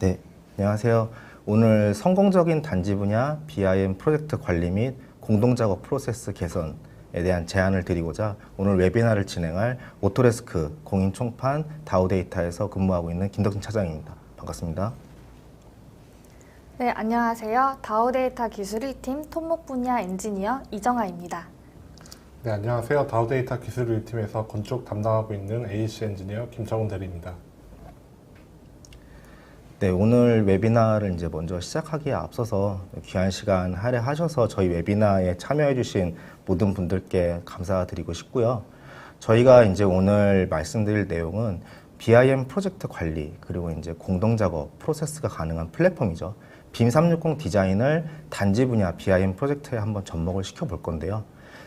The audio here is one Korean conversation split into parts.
네, 안녕하세요. 오늘 성공적인 단지 분야 BIM 프로젝트 관리 및 공동작업 프로세스 개선에 대한 제안을 드리고자 오늘 웨비나를 진행할 오토데스크 공인총판 다우데이터에서 근무하고 있는 김덕진 차장입니다. 반갑습니다. 네, 안녕하세요. 다우데이터 기술 1팀 토목 분야 엔지니어 이정아입니다. 네, 안녕하세요. 다우데이터 기술 1팀에서 건축 담당하고 있는 AEC 엔지니어 김정훈 대리입니다. 네, 오늘 웨비나를 이제 먼저 시작하기에 앞서서 귀한 시간 할애하셔서 저희 웨비나에 참여해 주신 모든 분들께 감사드리고 싶고요. 저희가 이제 오늘 말씀드릴 내용은 BIM 프로젝트 관리 그리고 이제 공동작업 프로세스가 가능한 플랫폼이죠. BIM 360 디자인을 단지 분야 BIM 프로젝트에 한번 접목을 시켜볼 건데요.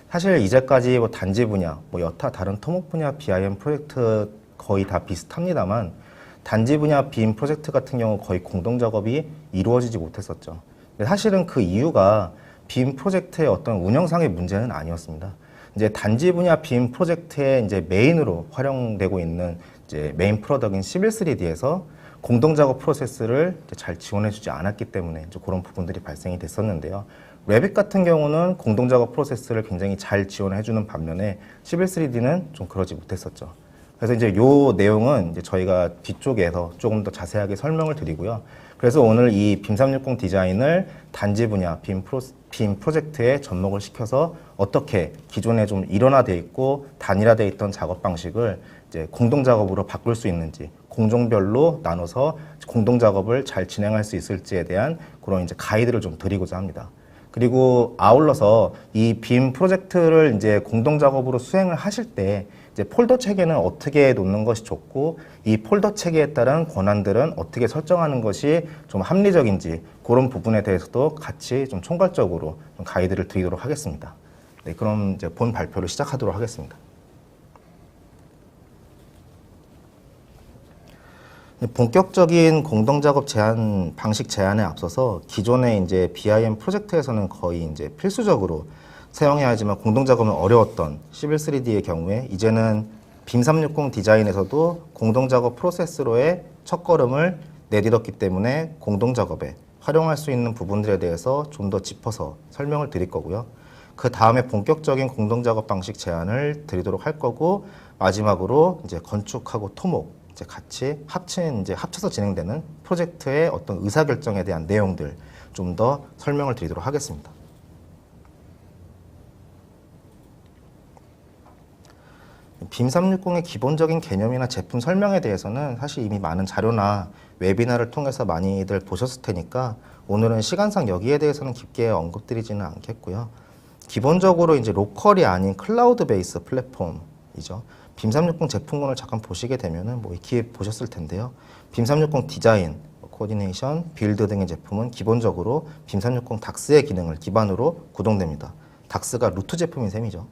사실 이제까지 뭐 단지 분야, 여타 다른 토목 분야 BIM 프로젝트 거의 다 비슷합니다만 단지 분야 BIM 프로젝트 같은 경우 거의 공동작업이 이루어지지 못했었죠. 근데 사실은 그 이유가 BIM 프로젝트의 어떤 운영상의 문제는 아니었습니다. 이제 단지 분야 BIM 프로젝트의 이제 메인으로 활용되고 있는 이제 메인 프로덕인 시빌 3D에서 공동작업 프로세스를 잘 지원해주지 않았기 때문에 이제 그런 부분들이 발생이 됐었는데요. 레빗 같은 경우는 공동작업 프로세스를 굉장히 잘 지원해주는 반면에 시빌 3D는 좀 그러지 못했었죠. 그래서 이제 요 내용은 이제 저희가 뒤쪽에서 조금 더 자세하게 설명을 드리고요. 그래서 오늘 이 BIM 360 디자인을 단지 분야 BIM 프로젝트에 접목을 시켜서 어떻게 기존에 좀 일원화되어 있고 단일화되어 있던 작업 방식을 이제 공동 작업으로 바꿀 수 있는지, 공종별로 나눠서 공동 작업을 잘 진행할 수 있을지에 대한 그런 이제 가이드를 좀 드리고자 합니다. 그리고 아울러서 이 BIM 프로젝트를 이제 공동 작업으로 수행을 하실 때 이제 폴더 체계는 어떻게 놓는 것이 좋고 이 폴더 체계에 따른 권한들은 어떻게 설정하는 것이 좀 합리적인지 그런 부분에 대해서도 같이 좀 총괄적으로 좀 가이드를 드리도록 하겠습니다. 네, 그럼 이제 본 발표를 시작하도록 하겠습니다. 본격적인 공동작업 방식 제안에 앞서서 기존의 이제 BIM 프로젝트에서는 거의 이제 필수적으로 사용해야 하지만 공동작업은 어려웠던 시빌 3D의 경우에 이제는 BIM 360 디자인에서도 공동작업 프로세스로의 첫걸음을 내딛었기 때문에 공동작업에 활용할 수 있는 부분들에 대해서 좀 더 짚어서 설명을 드릴 거고요. 그 다음에 본격적인 공동작업 방식 제안을 드리도록 할 거고 마지막으로 이제 건축하고 토목 이제 같이 합쳐서 진행되는 프로젝트의 어떤 의사결정에 대한 내용들 좀 더 설명을 드리도록 하겠습니다. BIM 360의 기본적인 개념이나 제품 설명에 대해서는 사실 이미 많은 자료나 웨비나를 통해서 많이들 보셨을 테니까 오늘은 시간상 여기에 대해서는 깊게 언급드리지는 않겠고요. 기본적으로 이제 로컬이 아닌 클라우드 베이스 플랫폼이죠. BIM 360 제품군을 잠깐 보시게 되면은 익히 보셨을 텐데요. BIM 360 디자인, 코디네이션, 빌드 등의 제품은 기본적으로 BIM 360 닥스의 기능을 기반으로 구동됩니다. 닥스가 루트 제품인 셈이죠.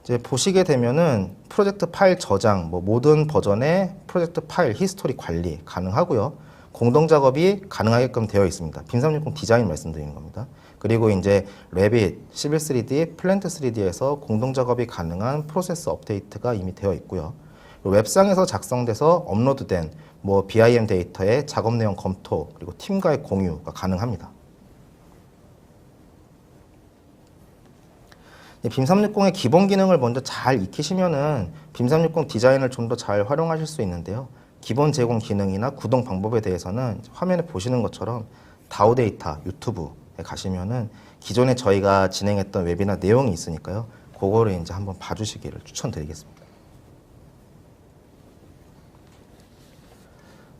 이제 보시게 되면은 프로젝트 파일 저장, 모든 버전의 프로젝트 파일 히스토리 관리 가능하고요. 공동 작업이 가능하게끔 되어 있습니다. BIM 360 디자인 말씀드리는 겁니다. 그리고 이제 레빗, 시빌 3D, 플랜트 3D에서 공동 작업이 가능한 프로세스 업데이트가 이미 되어 있고요. 웹상에서 작성돼서 업로드된 BIM 데이터의 작업 내용 검토 그리고 팀과의 공유가 가능합니다. BIM 360의 기본 기능을 먼저 잘 익히시면은 BIM 360 디자인을 좀 더 잘 활용하실 수 있는데요. 기본 제공 기능이나 구동 방법에 대해서는 화면에 보시는 것처럼 다우데이터 유튜브에 가시면은 기존에 저희가 진행했던 웨비나 내용이 있으니까요. 그거를 이제 한번 봐주시기를 추천드리겠습니다.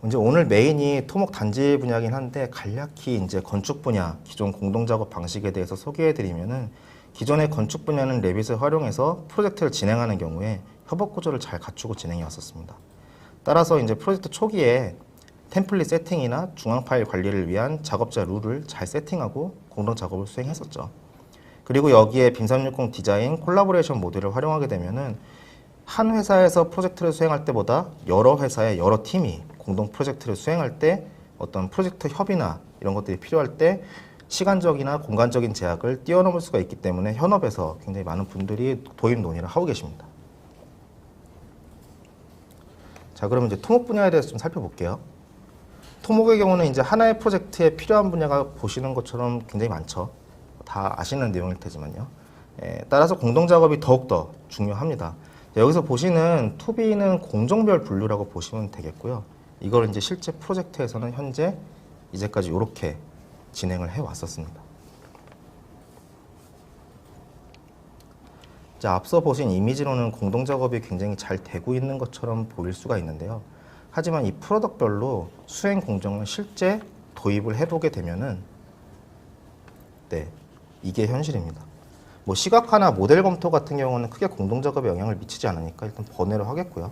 이제 오늘 메인이 토목 단지 분야긴 한데 간략히 이제 건축 분야 기존 공동 작업 방식에 대해서 소개해드리면은 기존의 건축 분야는 레빗을 활용해서 프로젝트를 진행하는 경우에 협업 구조를 잘 갖추고 진행해 왔었습니다. 따라서 이제 프로젝트 초기에 템플릿 세팅이나 중앙 파일 관리를 위한 작업자 룰을 잘 세팅하고 공동 작업을 수행했었죠. 그리고 여기에 BIM 360 디자인 콜라보레이션 모듈을 활용하게 되면은 한 회사에서 프로젝트를 수행할 때보다 여러 회사의 여러 팀이 공동 프로젝트를 수행할 때 어떤 프로젝트 협의나 이런 것들이 필요할 때 시간적이나 공간적인 제약을 뛰어넘을 수가 있기 때문에 현업에서 굉장히 많은 분들이 도입 논의를 하고 계십니다. 자, 그러면 이제 토목 분야에 대해서 좀 살펴볼게요. 토목의 경우는 이제 하나의 프로젝트에 필요한 분야가 보시는 것처럼 굉장히 많죠. 다 아시는 내용일 테지만요. 따라서 공동 작업이 더욱더 중요합니다. 여기서 보시는 투비는 공정별 분류라고 보시면 되겠고요. 이걸 이제 실제 프로젝트에서는 현재 이제까지 이렇게 진행을 해 왔었습니다. 자, 앞서 보신 이미지로는 공동 작업이 굉장히 잘 되고 있는 것처럼 보일 수가 있는데요. 하지만 이 프로덕별로 수행 공정을 실제 도입을 해보게 되면은 네, 이게 현실입니다. 뭐 시각화나 모델 검토 같은 경우는 크게 공동 작업에 영향을 미치지 않으니까 일단 번외로 하겠고요.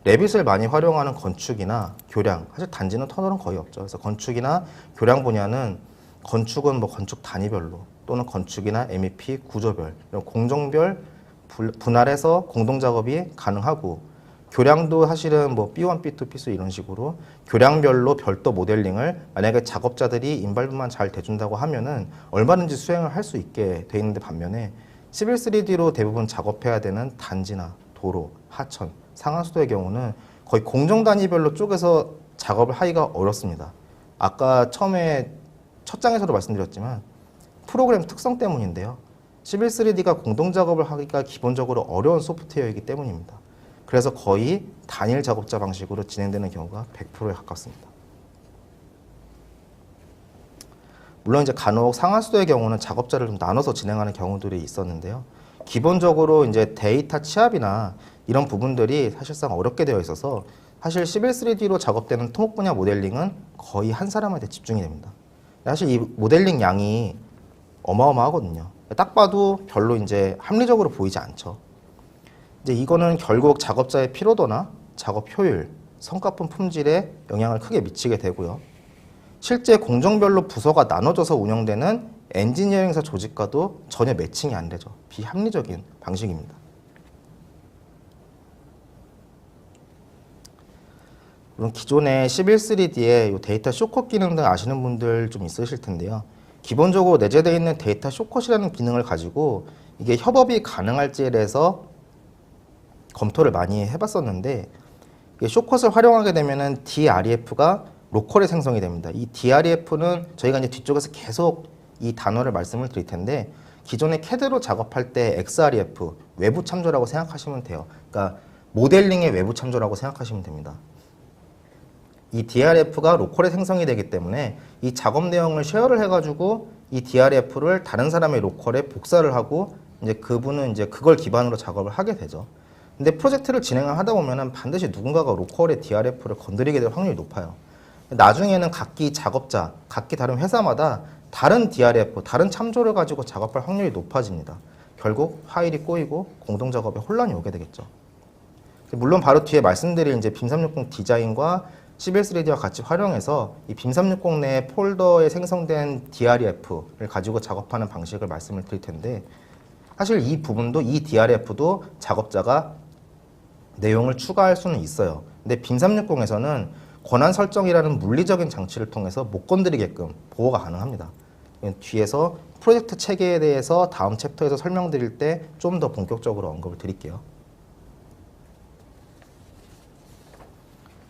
레빗을 많이 활용하는 건축이나 교량, 사실 단지는 터널은 거의 없죠. 그래서 건축이나 교량 분야는 건축은 뭐 건축 단위별로 또는 건축이나 MEP 구조별 이런 공정별 분할해서 공동 작업이 가능하고, 교량도 사실은 뭐 B1, B2, B3 이런 식으로 교량별로 별도 모델링을 만약에 작업자들이 인발부만 잘 대준다고 하면은 얼마든지 수행을 할 수 있게 돼 있는데, 반면에 시빌 3D로 대부분 작업해야 되는 단지나 도로, 하천, 상하수도의 경우는 거의 공정 단위별로 쪼개서 작업을 하기가 어렵습니다. 아까 처음에 첫 장에서도 말씀드렸지만 프로그램 특성 때문인데요. 시빌 3D가 공동 작업을 하기가 기본적으로 어려운 소프트웨어이기 때문입니다. 그래서 거의 단일 작업자 방식으로 진행되는 경우가 100%에 가깝습니다. 물론 이제 간혹 상하수도의 경우는 작업자를 좀 나눠서 진행하는 경우들이 있었는데요. 기본적으로 이제 데이터 취합이나 이런 부분들이 사실상 어렵게 되어 있어서 사실 시빌 3D로 작업되는 토목 분야 모델링은 거의 한 사람한테 집중이 됩니다. 사실 이 모델링 양이 어마어마하거든요. 딱 봐도 별로 이제 합리적으로 보이지 않죠. 이제 이거는 결국 작업자의 피로도나 작업 효율, 성과품 품질에 영향을 크게 미치게 되고요. 실제 공정별로 부서가 나눠져서 운영되는 엔지니어링사 조직과도 전혀 매칭이 안 되죠. 비합리적인 방식입니다. 물론 기존의 시빌 3D의 데이터 쇼컷 기능 등 아시는 분들 좀 있으실 텐데요. 기본적으로 내재되어 있는 데이터 쇼컷이라는 기능을 가지고 이게 협업이 가능할지에 대해서 검토를 많이 해봤었는데, 쇼컷을 활용하게 되면은 DREF가 로컬에 생성이 됩니다. 이 DREF는 저희가 이제 뒤쪽에서 계속 이 단어를 말씀을 드릴 텐데, 기존의 CAD로 작업할 때 XREF, 외부 참조라고 생각하시면 돼요. 그러니까 모델링의 외부 참조라고 생각하시면 됩니다. 이 DREF가 로컬에 생성이 되기 때문에 이 작업 내용을 쉐어를 해가지고 이 DREF를 다른 사람의 로컬에 복사를 하고 이제 그분은 이제 그걸 기반으로 작업을 하게 되죠. 근데 프로젝트를 진행을 하다 보면은 반드시 누군가가 로컬의 DREF를 건드리게 될 확률이 높아요. 나중에는 각기 작업자, 각기 다른 회사마다 다른 DREF, 다른 참조를 가지고 작업할 확률이 높아집니다. 결국 파일이 꼬이고 공동 작업에 혼란이 오게 되겠죠. 물론 바로 뒤에 말씀드릴 이제 빔 360 디자인과 시빌 3D와 같이 활용해서 이 빔 360 내 폴더에 생성된 DREF를 가지고 작업하는 방식을 말씀을 드릴 텐데, 사실 이 부분도 이 DREF도 작업자가 내용을 추가할 수는 있어요. 근데 빔 360에서는 권한 설정이라는 물리적인 장치를 통해서 못 건드리게끔 보호가 가능합니다. 뒤에서 프로젝트 체계에 대해서 다음 챕터에서 설명드릴 때 좀 더 본격적으로 언급을 드릴게요.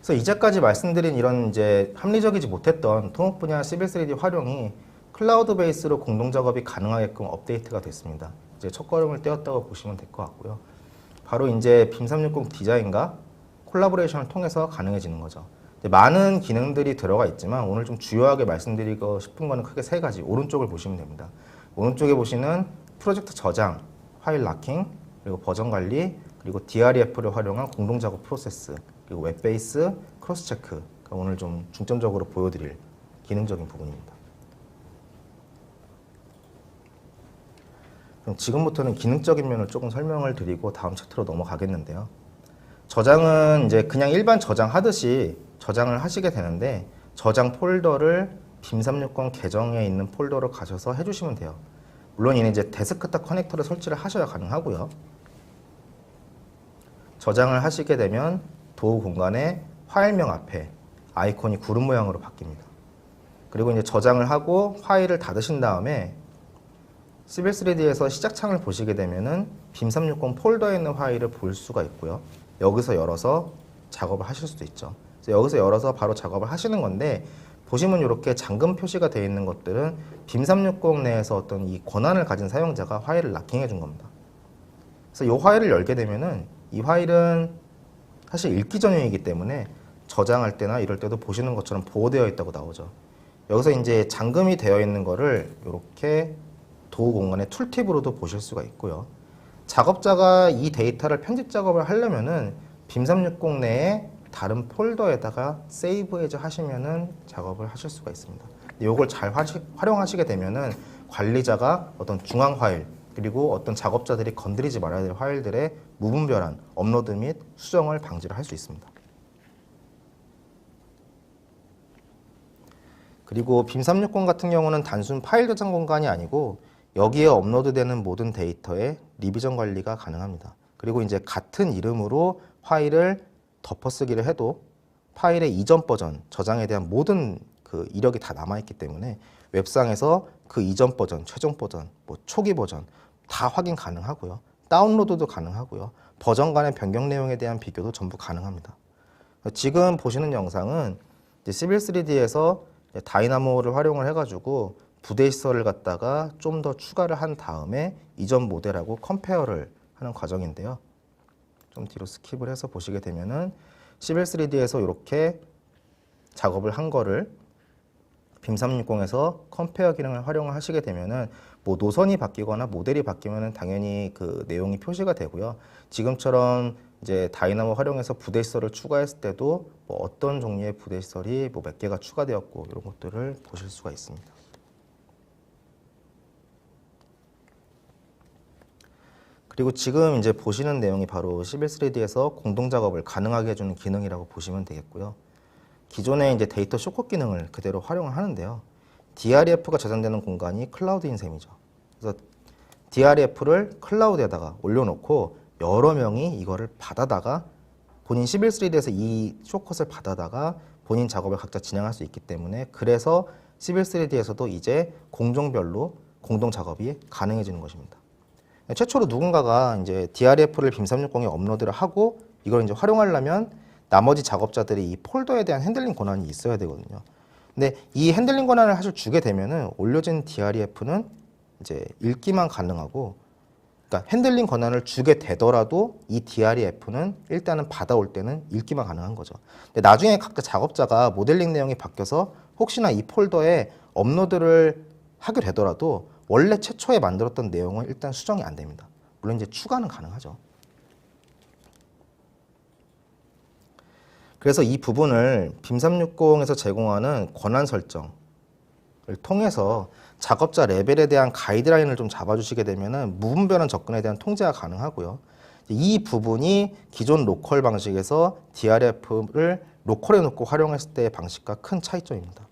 그래서 이제까지 말씀드린 이런 이제 합리적이지 못했던 토목 분야 시빌 3D 활용이 클라우드 베이스로 공동 작업이 가능하게끔 업데이트가 됐습니다. 이제 첫걸음을 떼었다고 보시면 될 것 같고요. 바로 이제 빔 360 디자인과 콜라보레이션을 통해서 가능해지는 거죠. 많은 기능들이 들어가 있지만 오늘 좀 주요하게 말씀드리고 싶은 거는 크게 세 가지. 오른쪽을 보시면 됩니다. 오른쪽에 보시는 프로젝트 저장, 파일 락킹, 그리고 버전 관리, 그리고 DREF를 활용한 공동 작업 프로세스, 그리고 웹베이스, 크로스 체크. 오늘 좀 중점적으로 보여드릴 기능적인 부분입니다. 그럼 지금부터는 기능적인 면을 조금 설명을 드리고 다음 챕터로 넘어가겠는데요. 저장은 이제 그냥 일반 저장하듯이 저장을 하시게 되는데, 저장 폴더를 빔 360 계정에 있는 폴더로 가셔서 해주시면 돼요. 물론 이는 이제 데스크탑 커넥터를 설치를 하셔야 가능하고요. 저장을 하시게 되면 도구 공간에 파일명 앞에 아이콘이 구름 모양으로 바뀝니다. 그리고 이제 저장을 하고 파일을 닫으신 다음에 시빌 3D에서 시작창을 보시게 되면은 빔 360 폴더에 있는 파일을 볼 수가 있고요. 여기서 열어서 작업을 하실 수도 있죠. 그래서 여기서 열어서 바로 작업을 하시는 건데, 보시면 이렇게 잠금 표시가 되어 있는 것들은 빔360 내에서 어떤 이 권한을 가진 사용자가 파일을 락킹해 준 겁니다. 그래서 이 파일을 열게 되면은 이 파일은 사실 읽기 전용이기 때문에 저장할 때나 이럴 때도 보시는 것처럼 보호되어 있다고 나오죠. 여기서 이제 잠금이 되어 있는 거를 이렇게 도구 공간의 툴팁으로도 보실 수가 있고요. 작업자가 이 데이터를 편집 작업을 하려면은 빔360 내에 다른 폴더에다가 세이브 에즈 하시면은 작업을 하실 수가 있습니다. 이걸 잘 활용하시게 되면은 관리자가 어떤 중앙 파일 그리고 어떤 작업자들이 건드리지 말아야 될 파일들의 무분별한 업로드 및 수정을 방지를 할 수 있습니다. 그리고 빔360 같은 경우는 단순 파일 저장 공간이 아니고 여기에 업로드되는 모든 데이터의 리비전 관리가 가능합니다. 그리고 이제 같은 이름으로 파일을 덮어쓰기를 해도 파일의 이전 버전, 저장에 대한 모든 그 이력이 다 남아있기 때문에 웹상에서 그 이전 버전, 최종 버전, 뭐 초기 버전 다 확인 가능하고요. 다운로드도 가능하고요. 버전 간의 변경 내용에 대한 비교도 전부 가능합니다. 지금 보시는 영상은 시빌 3D에서 다이나모를 활용을 해가지고 부대 시설을 갖다가 좀 더 추가를 한 다음에 이전 모델하고 컴페어를 하는 과정인데요. 좀 뒤로 스킵을 해서 보시게 되면은 시빌 3D에서 이렇게 작업을 한 거를 빔360에서 컴페어 기능을 활용을 하시게 되면은 뭐 노선이 바뀌거나 모델이 바뀌면은 당연히 그 내용이 표시가 되고요. 지금처럼 이제 다이나모 활용해서 부대 시설을 추가했을 때도 뭐 어떤 종류의 부대 시설이 뭐 몇 개가 추가되었고 이런 것들을 보실 수가 있습니다. 그리고 지금 이제 보시는 내용이 바로 시빌 3D에서 공동 작업을 가능하게 해주는 기능이라고 보시면 되겠고요. 기존의 이제 데이터 쇼컷 기능을 그대로 활용을 하는데요. DREF가 저장되는 공간이 클라우드인 셈이죠. 그래서 DREF를 클라우드에다가 올려놓고 여러 명이 이거를 받아다가 본인 시빌 3D에서 이 쇼컷을 받아다가 본인 작업을 각자 진행할 수 있기 때문에 그래서 시빌 3D에서도 이제 공종별로 공동 작업이 가능해지는 것입니다. 최초로 누군가가 이제 DREF를 빔360에 업로드를 하고 이걸 이제 활용하려면 나머지 작업자들이 이 폴더에 대한 핸들링 권한이 있어야 되거든요. 근데 이 핸들링 권한을 사실 주게 되면은 올려진 DREF는 이제 읽기만 가능하고, 그러니까 핸들링 권한을 주게 되더라도 이 DREF는 일단은 받아올 때는 읽기만 가능한 거죠. 근데 나중에 각자 작업자가 모델링 내용이 바뀌어서 혹시나 이 폴더에 업로드를 하게 되더라도 원래 최초에 만들었던 내용은 일단 수정이 안 됩니다. 물론 이제 추가는 가능하죠. 그래서 이 부분을 빔360에서 제공하는 권한 설정을 통해서 작업자 레벨에 대한 가이드라인을 좀 잡아주시게 되면은 무분별한 접근에 대한 통제가 가능하고요. 이 부분이 기존 로컬 방식에서 DREF를 로컬에 놓고 활용했을 때의 방식과 큰 차이점입니다.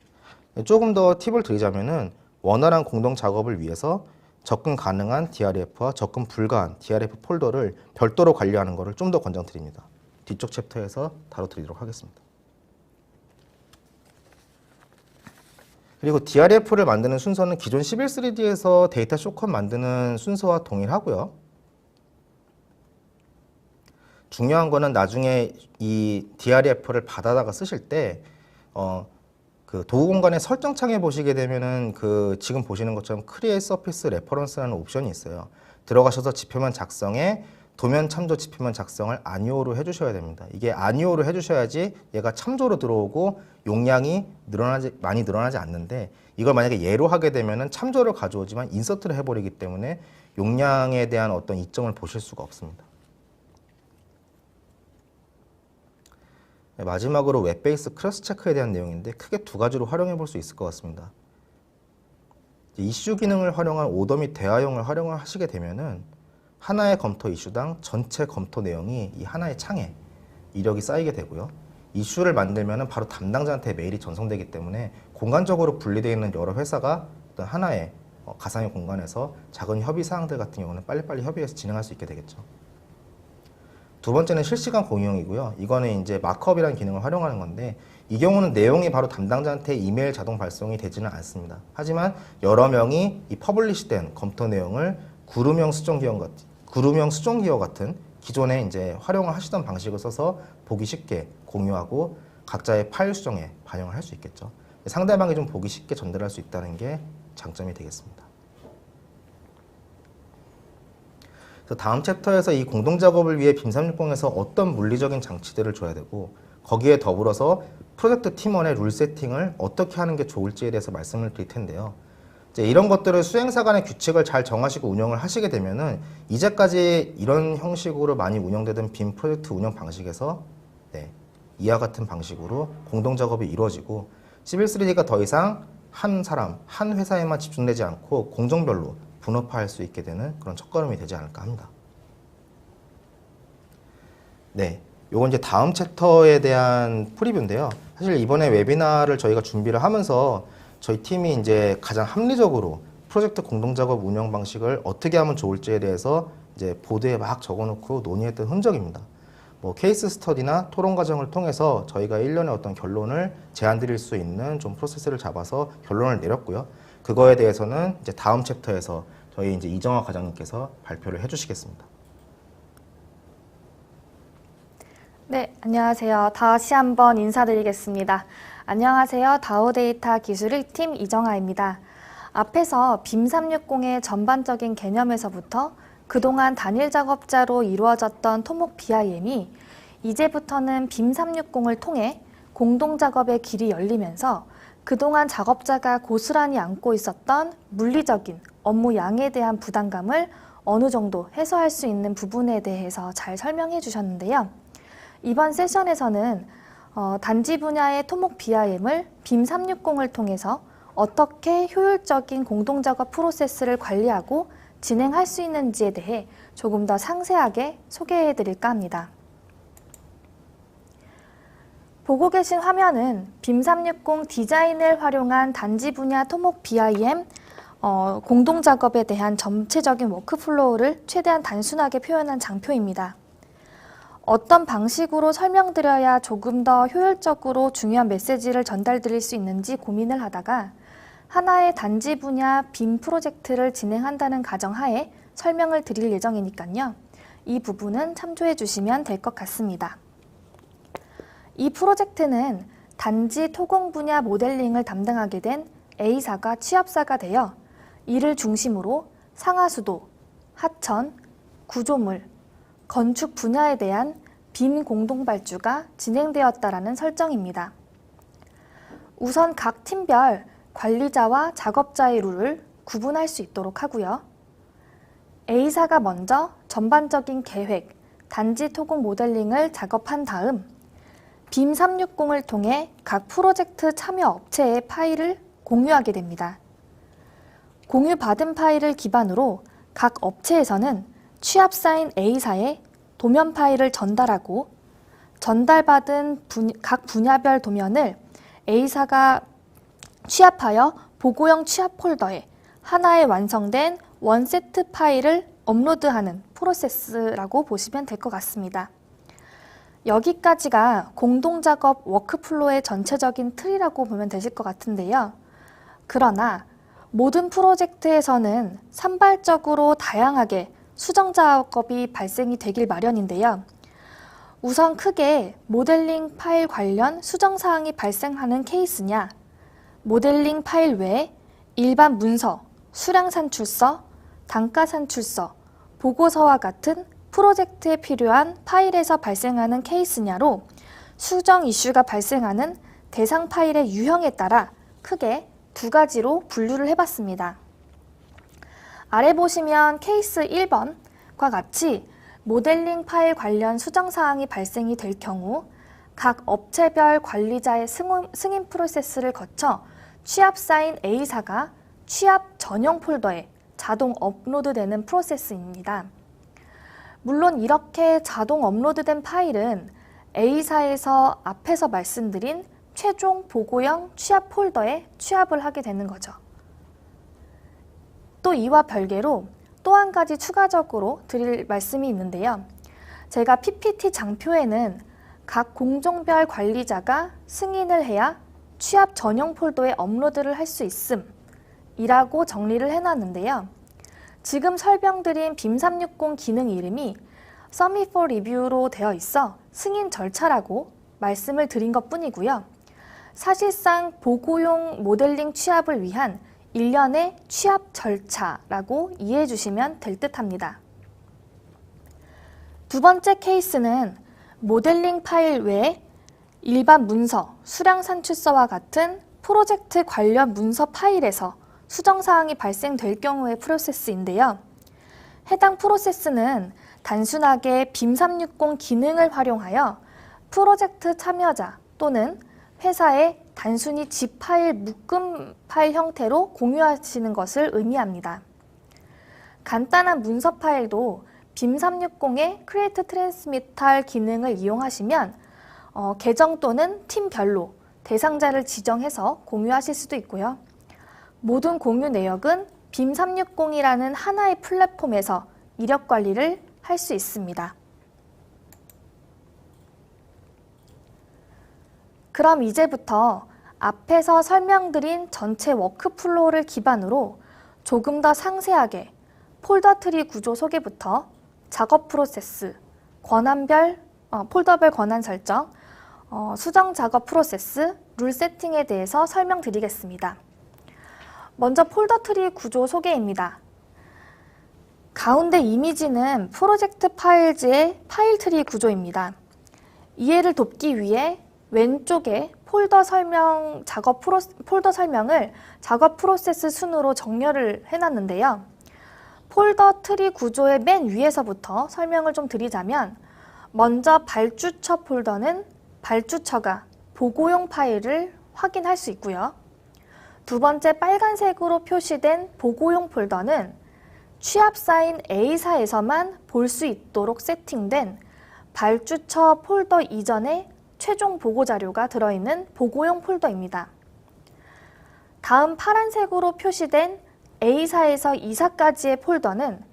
조금 더 팁을 드리자면은 원활한 공동 작업을 위해서 접근 가능한 DREF와 접근 불가한 DREF 폴더를 별도로 관리하는 것을 좀 더 권장드립니다. 뒤쪽 챕터에서 다뤄드리도록 하겠습니다. 그리고 DREF를 만드는 순서는 기존 시빌 3D에서 데이터 쇼컷 만드는 순서와 동일하고요. 중요한 거는 나중에 이 DREF를 받아다가 쓰실 때 그 도구 공간의 설정창에 보시게 되면은 그 지금 보시는 것처럼 Create Surface Reference라는 옵션이 있어요. 들어가셔서 지표면 작성에 도면 참조 지표면 작성을 아니오로 해주셔야 됩니다. 이게 아니오로 해주셔야지 얘가 참조로 들어오고 용량이 많이 늘어나지 않는데, 이걸 만약에 예로 하게 되면은 참조를 가져오지만 인서트를 해버리기 때문에 용량에 대한 어떤 이점을 보실 수가 없습니다. 마지막으로 웹베이스 크로스 체크에 대한 내용인데 크게 두 가지로 활용해 볼 수 있을 것 같습니다. 이슈 기능을 활용한 오더 및 대화형을 활용을 하시게 되면은 하나의 검토 이슈당 전체 검토 내용이 이 하나의 창에 이력이 쌓이게 되고요. 이슈를 만들면은 바로 담당자한테 메일이 전송되기 때문에 공간적으로 분리되어 있는 여러 회사가 어떤 하나의 가상의 공간에서 작은 협의 사항들 같은 경우는 빨리빨리 협의해서 진행할 수 있게 되겠죠. 두 번째는 실시간 공유형이고요. 이거는 이제 마크업이라는 기능을 활용하는 건데, 이 경우는 내용이 바로 담당자한테 이메일 자동 발송이 되지는 않습니다. 하지만 여러 명이 이 퍼블리시된 검토 내용을 그룹형 수정 기어 같은 기존에 이제 활용을 하시던 방식을 써서 보기 쉽게 공유하고 각자의 파일 수정에 반영을 할 수 있겠죠. 상대방이 좀 보기 쉽게 전달할 수 있다는 게 장점이 되겠습니다. 그래서 다음 챕터에서 이 공동작업을 위해 빔360에서 어떤 물리적인 장치들을 줘야 되고 거기에 더불어서 프로젝트 팀원의 룰 세팅을 어떻게 하는 게 좋을지에 대해서 말씀을 드릴 텐데요. 이제 이런 것들을 수행사 간의 규칙을 잘 정하시고 운영을 하시게 되면은 이제까지 이런 형식으로 많이 운영되던 빔 프로젝트 운영 방식에서 이와 같은 방식으로 공동작업이 이루어지고 시빌 3D가 더 이상 한 사람, 한 회사에만 집중되지 않고 공정별로 분업화할 수 있게 되는 그런 첫걸음이 되지 않을까 합니다. 네, 요건 이제 다음 챕터에 대한 프리뷰인데요. 사실 이번에 웨비나를 저희가 준비를 하면서 저희 팀이 이제 가장 합리적으로 프로젝트 공동작업 운영 방식을 어떻게 하면 좋을지에 대해서 이제 보드에 막 적어놓고 논의했던 흔적입니다. 뭐 케이스 스터디나 토론 과정을 통해서 저희가 1년의 어떤 결론을 제안 드릴 수 있는 좀 프로세스를 잡아서 결론을 내렸고요. 그거에 대해서는 이제 다음 챕터에서 저희 이제 이정화 과장님께서 발표를 해주시겠습니다. 네, 안녕하세요. 다시 한번 인사드리겠습니다. 안녕하세요. 다우데이터 기술 1팀 이정아입니다. 앞에서 빔360의 전반적인 개념에서부터 그동안 단일 작업자로 이루어졌던 토목 BIM이 이제부터는 빔360을 통해 공동작업의 길이 열리면서 그동안 작업자가 고스란히 안고 있었던 물리적인 업무 양에 대한 부담감을 어느 정도 해소할 수 있는 부분에 대해서 잘 설명해 주셨는데요. 이번 세션에서는 단지 분야의 토목 BIM을 빔360을 통해서 어떻게 효율적인 공동작업 프로세스를 관리하고 진행할 수 있는지에 대해 조금 더 상세하게 소개해 드릴까 합니다. 보고 계신 화면은 빔360 디자인을 활용한 단지 분야 토목 BIM 공동작업에 대한 전체적인 워크플로우를 최대한 단순하게 표현한 장표입니다. 어떤 방식으로 설명드려야 조금 더 효율적으로 중요한 메시지를 전달드릴 수 있는지 고민을 하다가 하나의 단지 분야 빔 프로젝트를 진행한다는 가정하에 설명을 드릴 예정이니까요. 이 부분은 참조해 주시면 될 것 같습니다. 이 프로젝트는 단지 토공 분야 모델링을 담당하게 된 A사가 취업사가 되어 이를 중심으로 상하수도, 하천, 구조물, 건축 분야에 대한 빔 공동 발주가 진행되었다라는 설정입니다. 우선 각 팀별 관리자와 작업자의 룰을 구분할 수 있도록 하고요. A사가 먼저 전반적인 계획, 단지 토공 모델링을 작업한 다음 빔360을 통해 각 프로젝트 참여 업체의 파일을 공유하게 됩니다. 공유받은 파일을 기반으로 각 업체에서는 취합사인 A사에 도면 파일을 전달하고 전달받은 각 분야별 도면을 A사가 취합하여 보고형 취합 폴더에 하나의 완성된 원세트 파일을 업로드하는 프로세스라고 보시면 될 것 같습니다. 여기까지가 공동작업 워크플로우의 전체적인 틀이라고 보면 되실 것 같은데요. 그러나 모든 프로젝트에서는 산발적으로 다양하게 수정 작업이 발생이 되길 마련인데요. 우선 크게 모델링 파일 관련 수정 사항이 발생하는 케이스냐, 모델링 파일 외에 일반 문서, 수량 산출서, 단가 산출서, 보고서와 같은 프로젝트에 필요한 파일에서 발생하는 케이스냐로 수정 이슈가 발생하는 대상 파일의 유형에 따라 크게 두 가지로 분류를 해봤습니다. 아래 보시면 케이스 1번과 같이 모델링 파일 관련 수정 사항이 발생이 될 경우 각 업체별 관리자의 승인 프로세스를 거쳐 취합사인 A사가 취합 전용 폴더에 자동 업로드되는 프로세스입니다. 물론 이렇게 자동 업로드된 파일은 A사에서 앞에서 말씀드린 최종 보고형 취합 폴더에 취합을 하게 되는 거죠. 또 이와 별개로 또 한 가지 추가적으로 드릴 말씀이 있는데요. 제가 PPT 장표에는 각 공종별 관리자가 승인을 해야 취합 전용 폴더에 업로드를 할 수 있음 이라고 정리를 해놨는데요. 지금 설명드린 빔360 기능 이름이 Submit for Review로 되어 있어 승인 절차라고 말씀을 드린 것 뿐이고요. 사실상 보고용 모델링 취합을 위한 일련의 취합 절차라고 이해해 주시면 될 듯합니다. 두 번째 케이스는 모델링 파일 외에 일반 문서, 수량 산출서와 같은 프로젝트 관련 문서 파일에서 수정사항이 발생될 경우의 프로세스인데요. 해당 프로세스는 단순하게 빔 360 기능을 활용하여 프로젝트 참여자 또는 회사에 단순히 zip 파일, 묶음 파일 형태로 공유하시는 것을 의미합니다. 간단한 문서 파일도 빔 360의 Create Transmittal 기능을 이용하시면 계정 또는 팀별로 대상자를 지정해서 공유하실 수도 있고요. 모든 공유 내역은 빔 360이라는 하나의 플랫폼에서 이력 관리를 할 수 있습니다. 그럼 이제부터 앞에서 설명드린 전체 워크플로우를 기반으로 조금 더 상세하게 폴더 트리 구조 소개부터 작업 프로세스, 폴더별 권한 설정, 수정 작업 프로세스, 룰 세팅에 대해서 설명드리겠습니다. 먼저 폴더 트리 구조 소개입니다. 가운데 이미지는 프로젝트 파일즈의 파일 트리 구조입니다. 이해를 돕기 위해 왼쪽에 폴더 설명을 작업 프로세스 순으로 정렬을 해놨는데요. 폴더 트리 구조의 맨 위에서부터 설명을 좀 드리자면, 먼저 발주처 폴더는 발주처가 보고용 파일을 확인할 수 있고요. 두 번째 빨간색으로 표시된 보고용 폴더는 취합사인 A사에서만 볼 수 있도록 세팅된 발주처 폴더 이전에 최종 보고 자료가 들어있는 보고용 폴더입니다. 다음 파란색으로 표시된 A사에서 E사까지의 폴더는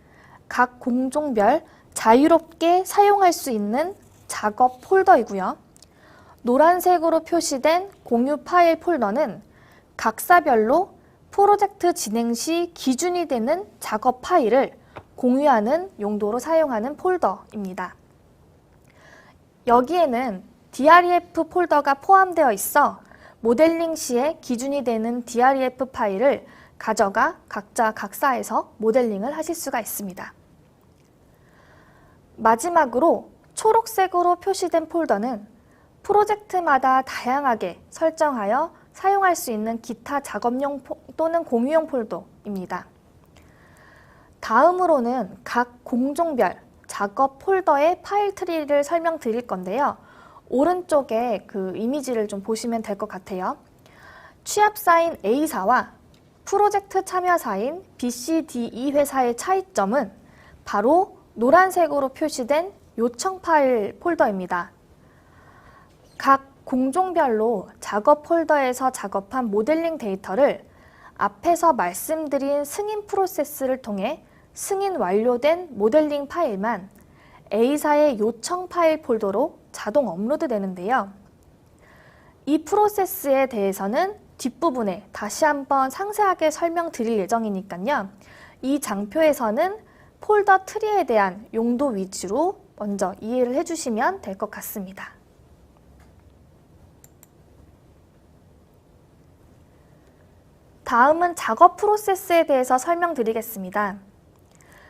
각 공종별 자유롭게 사용할 수 있는 작업 폴더이고요. 노란색으로 표시된 공유 파일 폴더는 각사별로 프로젝트 진행 시 기준이 되는 작업 파일을 공유하는 용도로 사용하는 폴더입니다. 여기에는 DREF 폴더가 포함되어 있어 모델링 시에 기준이 되는 DREF 파일을 가져가 각자 각사에서 모델링을 하실 수가 있습니다. 마지막으로 초록색으로 표시된 폴더는 프로젝트마다 다양하게 설정하여 사용할 수 있는 기타 작업용 또는 공유용 폴더입니다. 다음으로는 각 공종별 작업 폴더의 파일 트리를 설명드릴 건데요. 오른쪽에 그 이미지를 좀 보시면 될 것 같아요. 취합사인 A사와 프로젝트 참여사인 BCDE 회사의 차이점은 바로 노란색으로 표시된 요청 파일 폴더입니다. 각 공종별로 작업 폴더에서 작업한 모델링 데이터를 앞에서 말씀드린 승인 프로세스를 통해 승인 완료된 모델링 파일만 A사의 요청 파일 폴더로 자동 업로드 되는데요. 이 프로세스에 대해서는 뒷부분에 다시 한번 상세하게 설명드릴 예정이니까요. 이 장표에서는 폴더 트리에 대한 용도 위주로 먼저 이해를 해주시면 될 것 같습니다. 다음은 작업 프로세스에 대해서 설명드리겠습니다.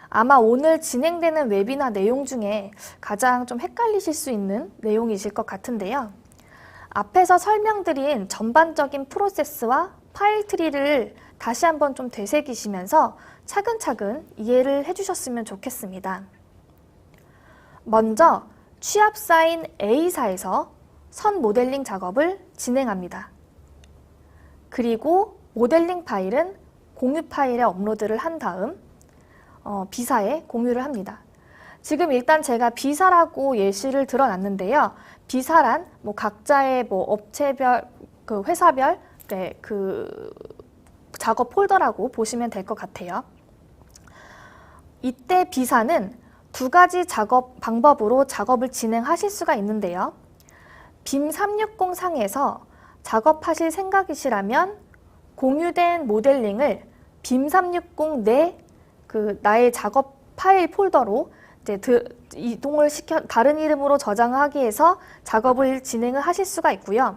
아마 오늘 진행되는 웨비나 내용 중에 가장 좀 헷갈리실 수 있는 내용이실 것 같은데요. 앞에서 설명드린 전반적인 프로세스와 파일 트리를 다시 한번 좀 되새기시면서 차근차근 이해를 해주셨으면 좋겠습니다. 먼저 취합사인 A사에서 선 모델링 작업을 진행합니다. 그리고 모델링 파일은 공유 파일에 업로드를 한 다음 B사에 공유를 합니다. 지금 일단 제가 B사라고 예시를 들어놨는데요. B사란 각자의 업체별, 회사별 작업 폴더라고 보시면 될 것 같아요. 이때 B사는 두 가지 작업 방법으로 작업을 진행하실 수가 있는데요. 빔 360 상에서 작업하실 생각이시라면 공유된 모델링을 빔 360 내 나의 작업 파일 폴더로 이제 이동을 시켜 다른 이름으로 저장하기 위해서 작업을 진행을 하실 수가 있고요.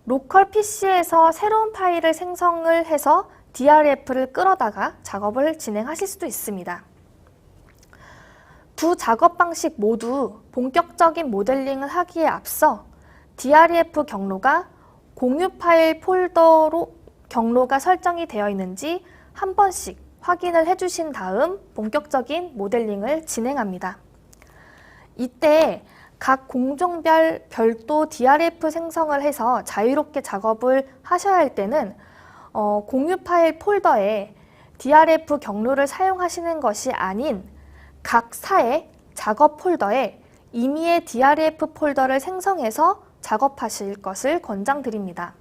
로컬 PC에서 새로운 파일을 생성을 해서 DRF를 끌어다가 작업을 진행하실 수도 있습니다. 두 작업 방식 모두 본격적인 모델링을 하기에 앞서 DRF 경로가 공유 파일 폴더로 경로가 설정이 되어 있는지 한 번씩 확인을 해주신 다음 본격적인 모델링을 진행합니다. 이때 각 공종별 별도 DRF 생성을 해서 자유롭게 작업을 하셔야 할 때는 공유 파일 폴더에 DRF 경로를 사용하시는 것이 아닌 각 사의 작업 폴더에 임의의 DRF 폴더를 생성해서 작업하실 것을 권장드립니다.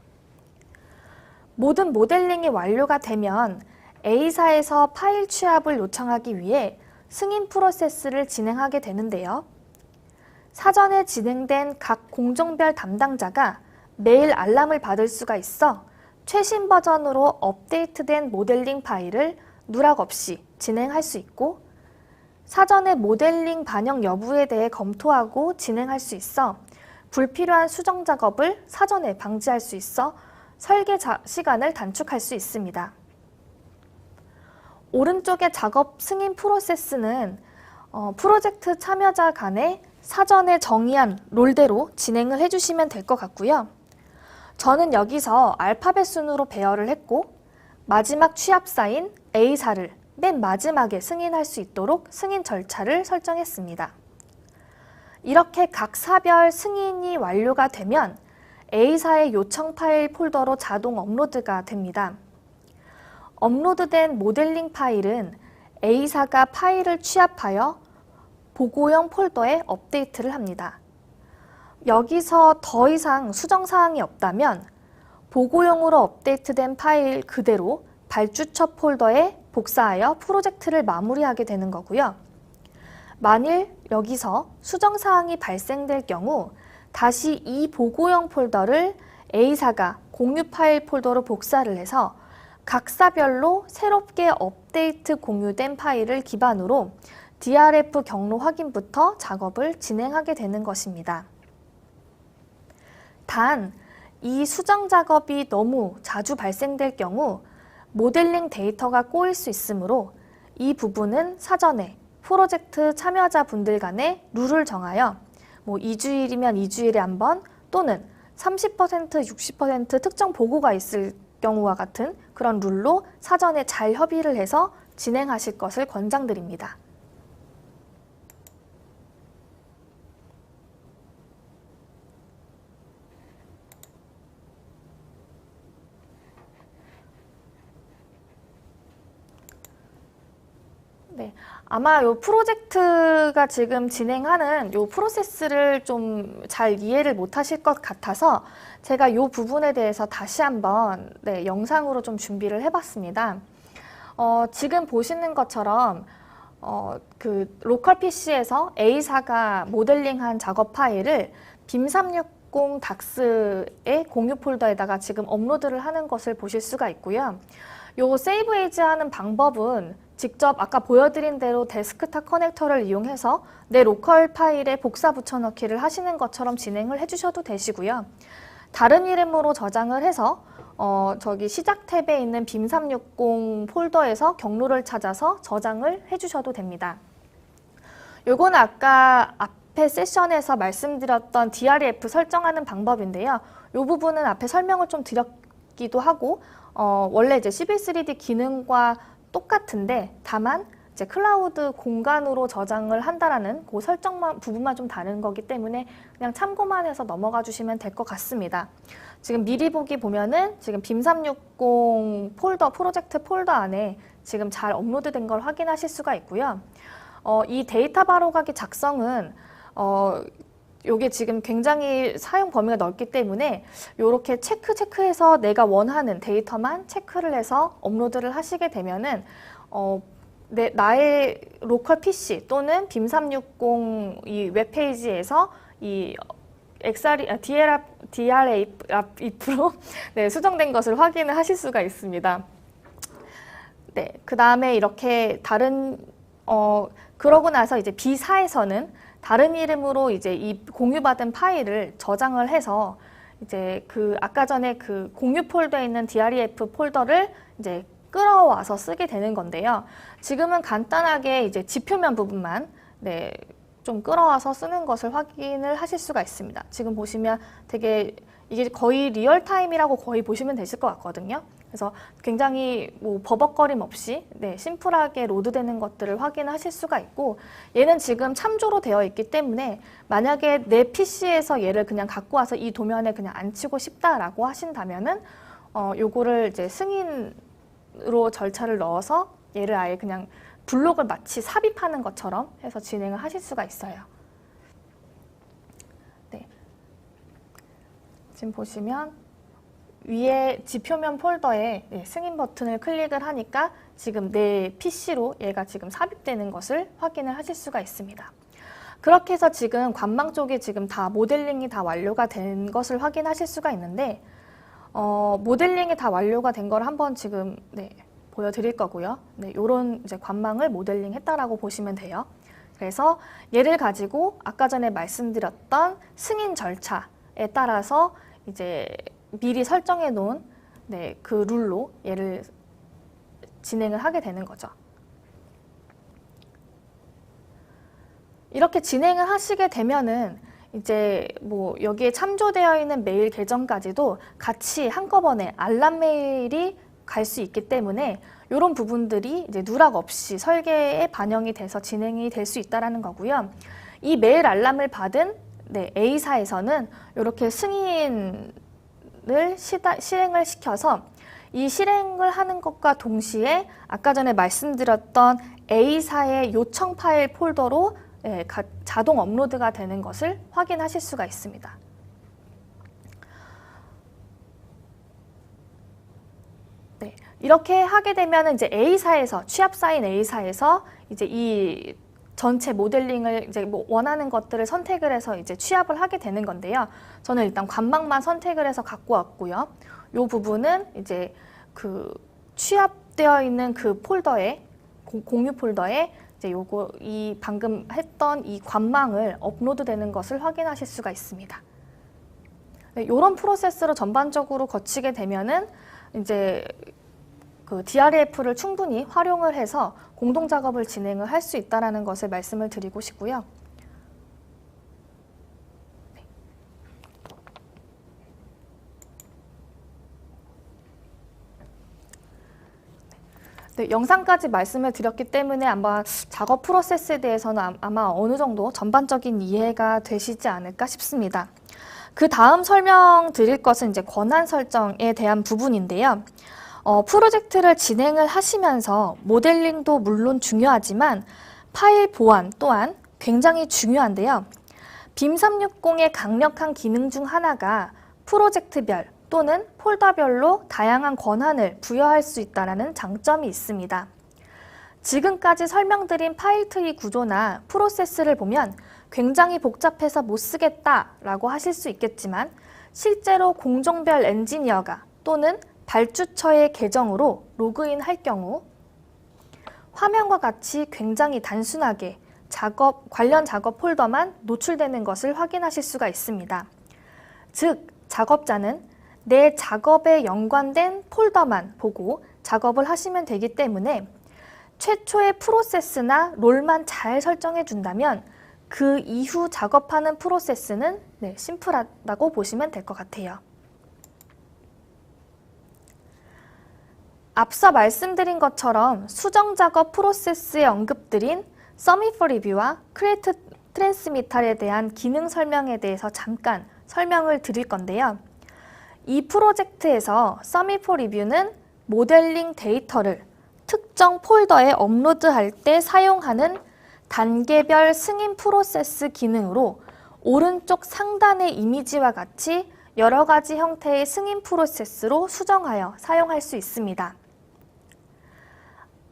모든 모델링이 완료가 되면 A사에서 파일 취합을 요청하기 위해 승인 프로세스를 진행하게 되는데요. 사전에 진행된 각 공종별 담당자가 매일 알람을 받을 수가 있어 최신 버전으로 업데이트된 모델링 파일을 누락 없이 진행할 수 있고 사전에 모델링 반영 여부에 대해 검토하고 진행할 수 있어 불필요한 수정 작업을 사전에 방지할 수 있어 설계 시간을 단축할 수 있습니다. 오른쪽의 작업 승인 프로세스는 프로젝트 참여자 간에 사전에 정의한 롤대로 진행을 해주시면 될 것 같고요. 저는 여기서 알파벳 순으로 배열을 했고 마지막 취합사인 A사를 맨 마지막에 승인할 수 있도록 승인 절차를 설정했습니다. 이렇게 각 사별 승인이 완료가 되면 A사의 요청 파일 폴더로 자동 업로드가 됩니다. 업로드된 모델링 파일은 A사가 파일을 취합하여 보고형 폴더에 업데이트를 합니다. 여기서 더 이상 수정사항이 없다면 보고용으로 업데이트된 파일 그대로 발주처 폴더에 복사하여 프로젝트를 마무리하게 되는 거고요. 만일 여기서 수정사항이 발생될 경우 다시 이 보고형 폴더를 A사가 공유 파일 폴더로 복사를 해서 각 사별로 새롭게 업데이트 공유된 파일을 기반으로 DRF 경로 확인부터 작업을 진행하게 되는 것입니다. 단, 이 수정 작업이 너무 자주 발생될 경우 모델링 데이터가 꼬일 수 있으므로 이 부분은 사전에 프로젝트 참여자분들 간에 룰을 정하여 2주일이면 2주일에 한 번 또는 30%, 60% 특정 보고가 있을 경우와 같은 그런 룰로 사전에 잘 협의를 해서 진행하실 것을 권장드립니다. 네, 아마 이 프로젝트가 지금 진행하는 이 프로세스를 좀 잘 이해를 못 하실 것 같아서 제가 이 부분에 대해서 다시 한번 영상으로 좀 준비를 해봤습니다. 지금 보시는 것처럼 그 로컬 PC에서 A사가 모델링한 작업 파일을 빔360 닥스의 공유 폴더에다가 지금 업로드를 하는 것을 보실 수가 있고요. 요 세이브 에이즈 하는 방법은 직접 아까 보여드린 대로 데스크탑 커넥터를 이용해서 내 로컬 파일에 복사 붙여넣기를 하시는 것처럼 진행을 해주셔도 되시고요. 다른 이름으로 저장을 해서 저기 시작 탭에 있는 빔360 폴더에서 경로를 찾아서 저장을 해주셔도 됩니다. 요거는 아까 앞에 세션에서 말씀드렸던 DRF 설정하는 방법인데요. 요 부분은 앞에 설명을 좀 드렸기도 하고 원래 이제 CV3D 기능과 똑같은데 다만 이제 클라우드 공간으로 저장을 한다라는 그 설정 부분만 좀 다른 거기 때문에 그냥 참고만 해서 넘어가 주시면 될 것 같습니다. 지금 미리 보기 보면은 지금 빔360 폴더, 프로젝트 폴더 안에 지금 잘 업로드된 걸 확인하실 수가 있고요. 이 데이터 바로가기 작성은 요게 지금 굉장히 사용 범위가 넓기 때문에 요렇게 체크해서 내가 원하는 데이터만 체크를 해서 업로드를 하시게 되면은 나의 로컬 PC 또는 빔360 이 웹페이지에서 이 DRA프로 수정된 것을 확인을 하실 수가 있습니다. 네, 그 다음에 이렇게 다른 그러고 나서 이제 B사에서는 다른 이름으로 이제 이 공유받은 파일을 저장을 해서 이제 그 아까 전에 그 공유 폴더에 있는 DREF 폴더를 이제 끌어와서 쓰게 되는 건데요. 지금은 간단하게 이제 지표면 부분만 좀 끌어와서 쓰는 것을 확인을 하실 수가 있습니다. 지금 보시면 되게 이게 거의 리얼타임이라고 거의 보시면 되실 것 같거든요. 그래서 굉장히 뭐 버벅거림 없이 심플하게 로드되는 것들을 확인하실 수가 있고, 얘는 지금 참조로 되어 있기 때문에 만약에 내 PC에서 얘를 그냥 갖고 와서 이 도면에 그냥 앉히고 싶다라고 하신다면은 요거를 이제 승인으로 절차를 넣어서 얘를 아예 그냥 블록을 마치 삽입하는 것처럼 해서 진행을 하실 수가 있어요. 네. 지금 보시면 위에 지표면 폴더에 승인 버튼을 클릭을 하니까 지금 내 PC로 얘가 지금 삽입되는 것을 확인을 하실 수가 있습니다. 그렇게 해서 지금 관망 쪽에 지금 다 모델링이 다 완료가 된 것을 확인하실 수가 있는데, 모델링이 다 완료가 된 걸 한번 지금 보여드릴 거고요. 요런 이제 관망을 모델링 했다라고 보시면 돼요. 그래서 얘를 가지고 아까 전에 말씀드렸던 승인 절차에 따라서 이제 미리 설정해 놓은 그 룰로 얘를 진행을 하게 되는 거죠. 이렇게 진행을 하시게 되면은 이제 뭐 여기에 참조되어 있는 메일 계정까지도 같이 한꺼번에 알람 메일이 갈 수 있기 때문에 이런 부분들이 이제 누락 없이 설계에 반영이 돼서 진행이 될 수 있다는 거고요. 이 메일 알람을 받은 A사에서는 이렇게 승인을 실행을 시켜서 이 실행을 하는 것과 동시에 아까 전에 말씀드렸던 A사의 요청 파일 폴더로 자동 업로드가 되는 것을 확인하실 수가 있습니다. 네, 이렇게 하게 되면 이제 A사에서 취합사인 A사에서 이제 이 전체 모델링을 이제 뭐 원하는 것들을 선택을 해서 이제 취합을 하게 되는 건데요. 저는 일단 관망만 선택을 해서 갖고 왔고요. 이 부분은 이제 그 취합되어 있는 그 폴더에 공유 폴더에 이제 이 방금 했던 이 관망을 업로드되는 것을 확인하실 수가 있습니다. 이런 프로세스로 전반적으로 거치게 되면은 이제 그 DREF를 충분히 활용을 해서 공동 작업을 진행을 할 수 있다는 것을 말씀을 드리고 싶고요. 네, 영상까지 말씀을 드렸기 때문에 아마 작업 프로세스에 대해서는 아마 어느 정도 전반적인 이해가 되시지 않을까 싶습니다. 그 다음 설명드릴 것은 이제 권한 설정에 대한 부분인데요. 프로젝트를 진행을 하시면서 모델링도 물론 중요하지만 파일 보안 또한 굉장히 중요한데요. 빔 360의 강력한 기능 중 하나가 프로젝트별 또는 폴더별로 다양한 권한을 부여할 수 있다는 장점이 있습니다. 지금까지 설명드린 파일 트리 구조나 프로세스를 보면 굉장히 복잡해서 못 쓰겠다라고 하실 수 있겠지만 실제로 공종별 엔지니어가 또는 발주처의 계정으로 로그인 할 경우 화면과 같이 굉장히 단순하게 관련 작업 폴더만 노출되는 것을 확인하실 수가 있습니다. 즉, 작업자는 내 작업에 연관된 폴더만 보고 작업을 하시면 되기 때문에 최초의 프로세스나 롤만 잘 설정해 준다면 그 이후 작업하는 프로세스는 심플하다고 보시면 될 것 같아요. 앞서 말씀드린 것처럼 수정 작업 프로세스에 언급드린 서밋 포 리뷰와 크리에이트 트랜스미탈에 대한 기능 설명에 대해서 잠깐 설명을 드릴 건데요. 이 프로젝트에서 서밋 포 리뷰는 모델링 데이터를 특정 폴더에 업로드할 때 사용하는 단계별 승인 프로세스 기능으로 오른쪽 상단의 이미지와 같이 여러 가지 형태의 승인 프로세스로 수정하여 사용할 수 있습니다.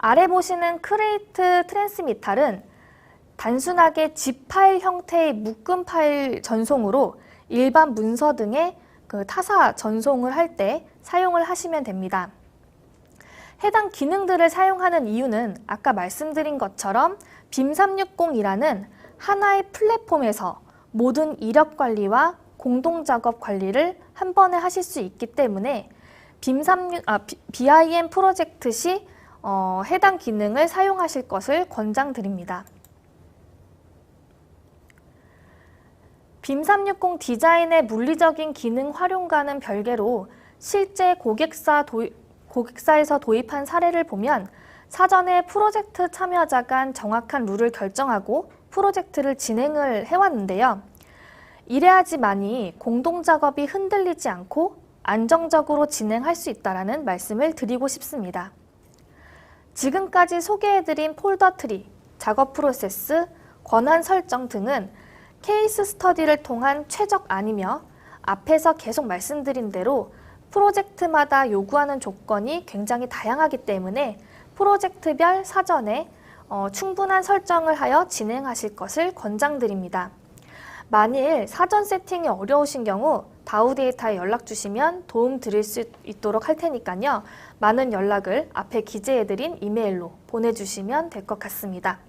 아래 보시는 크리에이트 트랜스미탈은 단순하게 zip 파일 형태의 묶음 파일 전송으로 일반 문서 등의 그 타사 전송을 할 때 사용을 하시면 됩니다. 해당 기능들을 사용하는 이유는 아까 말씀드린 것처럼 빔 360이라는 하나의 플랫폼에서 모든 이력 관리와 공동 작업 관리를 한 번에 하실 수 있기 때문에 BIM 프로젝트 시 해당 기능을 사용하실 것을 권장드립니다. 빔 360 디자인의 물리적인 기능 활용과는 별개로 실제 고객사에서 도입한 사례를 보면 사전에 프로젝트 참여자 간 정확한 룰을 결정하고 프로젝트를 진행을 해왔는데요. 이래야지만이 공동작업이 흔들리지 않고 안정적으로 진행할 수 있다는 말씀을 드리고 싶습니다. 지금까지 소개해드린 폴더 트리, 작업 프로세스, 권한 설정 등은 케이스 스터디를 통한 최적안이며 앞에서 계속 말씀드린 대로 프로젝트마다 요구하는 조건이 굉장히 다양하기 때문에 프로젝트별 사전에 충분한 설정을 하여 진행하실 것을 권장드립니다. 만일 사전 세팅이 어려우신 경우 다우데이터에 연락 주시면 도움 드릴 수 있도록 할 테니까요. 많은 연락을 앞에 기재해드린 이메일로 보내주시면 될 것 같습니다.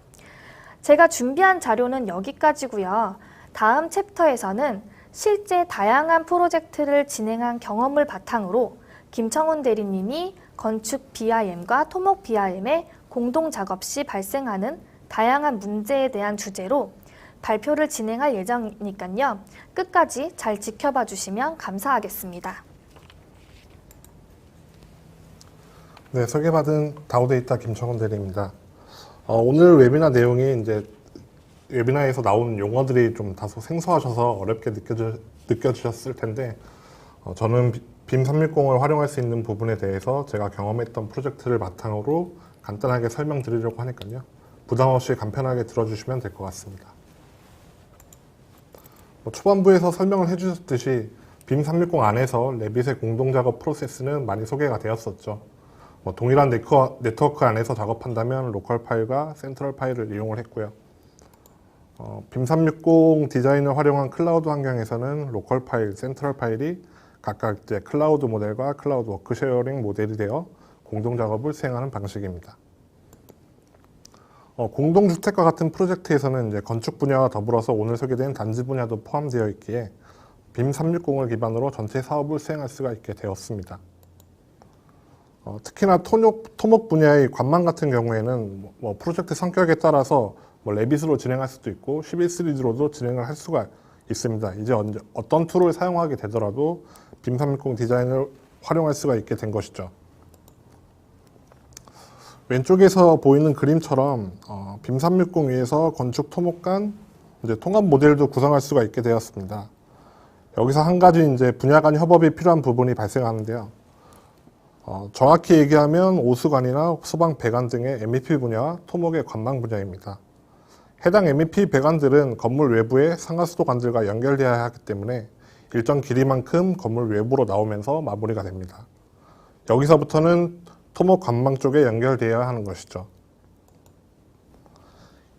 제가 준비한 자료는 여기까지고요. 다음 챕터에서는 실제 다양한 프로젝트를 진행한 경험을 바탕으로 김청훈 대리님이 건축 BIM과 토목 BIM의 공동 작업 시 발생하는 다양한 문제에 대한 주제로 발표를 진행할 예정이니까요. 끝까지 잘 지켜봐 주시면 감사하겠습니다. 네, 소개받은 다우데이터 김청훈 대리입니다. 오늘 웨비나 내용이 이제 웨비나에서 나온 용어들이 좀 다소 생소하셔서 어렵게 느껴지셨을 텐데 저는 빔 360을 활용할 수 있는 부분에 대해서 제가 경험했던 프로젝트를 바탕으로 간단하게 설명드리려고 하니까요. 부담 없이 간편하게 들어주시면 될 것 같습니다. 초반부에서 설명을 해주셨듯이 빔 360 안에서 레빗의 공동작업 프로세스는 많이 소개가 되었었죠. 동일한 네트워크 안에서 작업한다면 로컬 파일과 센트럴 파일을 이용을 했고요. 빔 360 디자인을 활용한 클라우드 환경에서는 로컬 파일, 센트럴 파일이 각각 이제 클라우드 모델과 클라우드 워크 쉐어링 모델이 되어 공동 작업을 수행하는 방식입니다. 공동주택과 같은 프로젝트에서는 이제 건축 분야와 더불어서 오늘 소개된 단지 분야도 포함되어 있기에 빔 360을 기반으로 전체 사업을 수행할 수가 있게 되었습니다. 특히나 토목 분야의 관망 같은 경우에는 프로젝트 성격에 따라서 레빗으로 진행할 수도 있고 11-3D로도 진행을 할 수가 있습니다. 이제 어떤 툴을 사용하게 되더라도 빔 360 디자인을 활용할 수가 있게 된 것이죠. 왼쪽에서 보이는 그림처럼 빔 360 위에서 건축 토목 간 이제 통합 모델도 구성할 수가 있게 되었습니다. 여기서 한 가지 이제 분야 간 협업이 필요한 부분이 발생하는데요. 정확히 얘기하면 오수관이나 소방 배관 등의 MEP 분야와 토목의 관망 분야입니다. 해당 MEP 배관들은 건물 외부의 상하수도관들과 연결되어야 하기 때문에 일정 길이만큼 건물 외부로 나오면서 마무리가 됩니다. 여기서부터는 토목 관망 쪽에 연결되어야 하는 것이죠.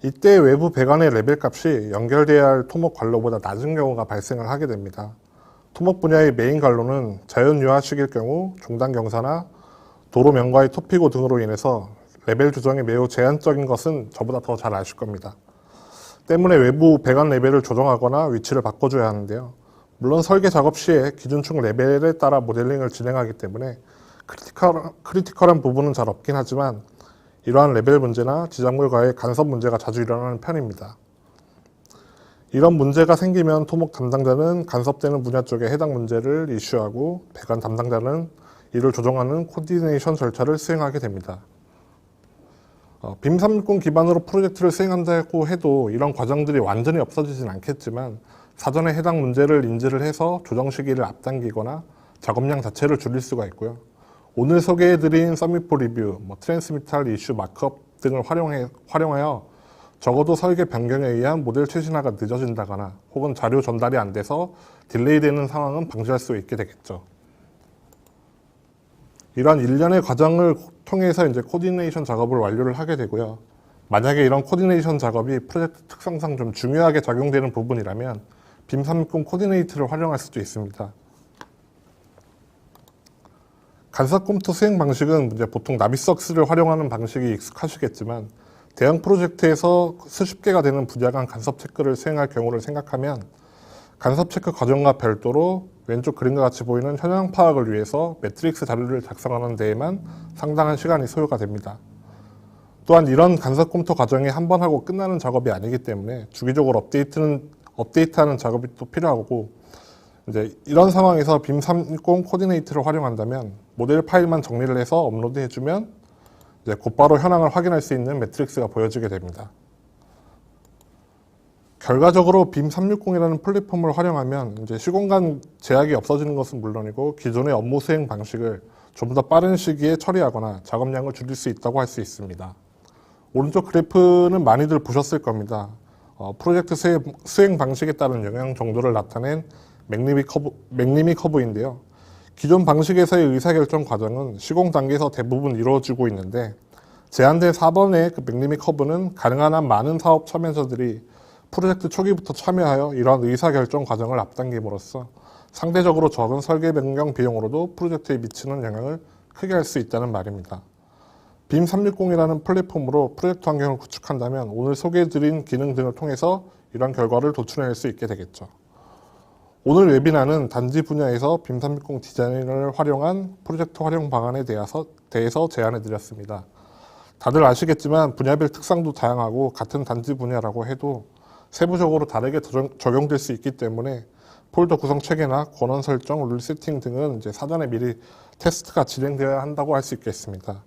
이때 외부 배관의 레벨 값이 연결되어야 할 토목 관로보다 낮은 경우가 발생을 하게 됩니다. 토목 분야의 메인 관로는 자연 유화식일 경우 종단 경사나 도로 명과의 토피고 등으로 인해서 레벨 조정이 매우 제한적인 것은 저보다 더 잘 아실 겁니다. 때문에 외부 배관 레벨을 조정하거나 위치를 바꿔줘야 하는데요. 물론 설계 작업 시에 기준축 레벨에 따라 모델링을 진행하기 때문에 크리티컬한 부분은 잘 없긴 하지만 이러한 레벨 문제나 지작물과의 간섭 문제가 자주 일어나는 편입니다. 이런 문제가 생기면 토목 담당자는 간섭되는 분야 쪽에 해당 문제를 이슈하고 배관 담당자는 이를 조정하는 코디네이션 절차를 수행하게 됩니다. 빔 360 기반으로 프로젝트를 수행한다고 해도 이런 과정들이 완전히 없어지진 않겠지만 사전에 해당 문제를 인지를 해서 조정 시기를 앞당기거나 작업량 자체를 줄일 수가 있고요. 오늘 소개해드린 서밋포 리뷰, 트랜스미탈 이슈 마크업 등을 활용하여 적어도 설계 변경에 의한 모델 최신화가 늦어진다거나 혹은 자료 전달이 안 돼서 딜레이 되는 상황은 방지할 수 있게 되겠죠. 이러한 일련의 과정을 통해서 이제 코디네이션 작업을 완료를 하게 되고요. 만약에 이런 코디네이션 작업이 프로젝트 특성상 좀 중요하게 작용되는 부분이라면 빔 360 코디네이트를 활용할 수도 있습니다. 간섭 컴퓨터 수행 방식은 이제 보통 나비석스를 활용하는 방식이 익숙하시겠지만 대형 프로젝트에서 수십 개가 되는 분야 간 간섭 체크를 수행할 경우를 생각하면 간섭 체크 과정과 별도로 왼쪽 그림과 같이 보이는 현황 파악을 위해서 매트릭스 자료를 작성하는 데에만 상당한 시간이 소요가 됩니다. 또한 이런 간섭 컴퓨터 과정이 한 번 하고 끝나는 작업이 아니기 때문에 주기적으로 업데이트하는 작업이 또 필요하고, 이제 이런 상황에서 빔 360 코디네이트를 활용한다면 모델 파일만 정리를 해서 업로드해주면 이제 곧바로 현황을 확인할 수 있는 매트릭스가 보여지게 됩니다. 결과적으로 빔 360이라는 플랫폼을 활용하면 이제 시공간 제약이 없어지는 것은 물론이고 기존의 업무 수행 방식을 좀 더 빠른 시기에 처리하거나 작업량을 줄일 수 있다고 할 수 있습니다. 오른쪽 그래프는 많이들 보셨을 겁니다. 프로젝트 수행 방식에 따른 영향 정도를 나타낸 맥니미 커브인데요. 기존 방식에서의 의사결정 과정은 시공 단계에서 대부분 이루어지고 있는데 제한된 4번의 그 맥니미 커브는 가능한 한 많은 사업 참여자들이 프로젝트 초기부터 참여하여 이러한 의사결정 과정을 앞당김으로써 상대적으로 적은 설계 변경 비용으로도 프로젝트에 미치는 영향을 크게 할 수 있다는 말입니다. 빔 360이라는 플랫폼으로 프로젝트 환경을 구축한다면 오늘 소개해드린 기능 등을 통해서 이러한 결과를 도출해낼 수 있게 되겠죠. 오늘 웨비나는 단지 분야에서 빔 360 디자인을 활용한 프로젝트 활용 방안에 대해서 제안해드렸습니다. 다들 아시겠지만 분야별 특성도 다양하고 같은 단지 분야라고 해도 세부적으로 다르게 적용될 수 있기 때문에 폴더 구성 체계나 권한 설정, 룰 세팅 등은 이제 사전에 미리 테스트가 진행되어야 한다고 할 수 있겠습니다.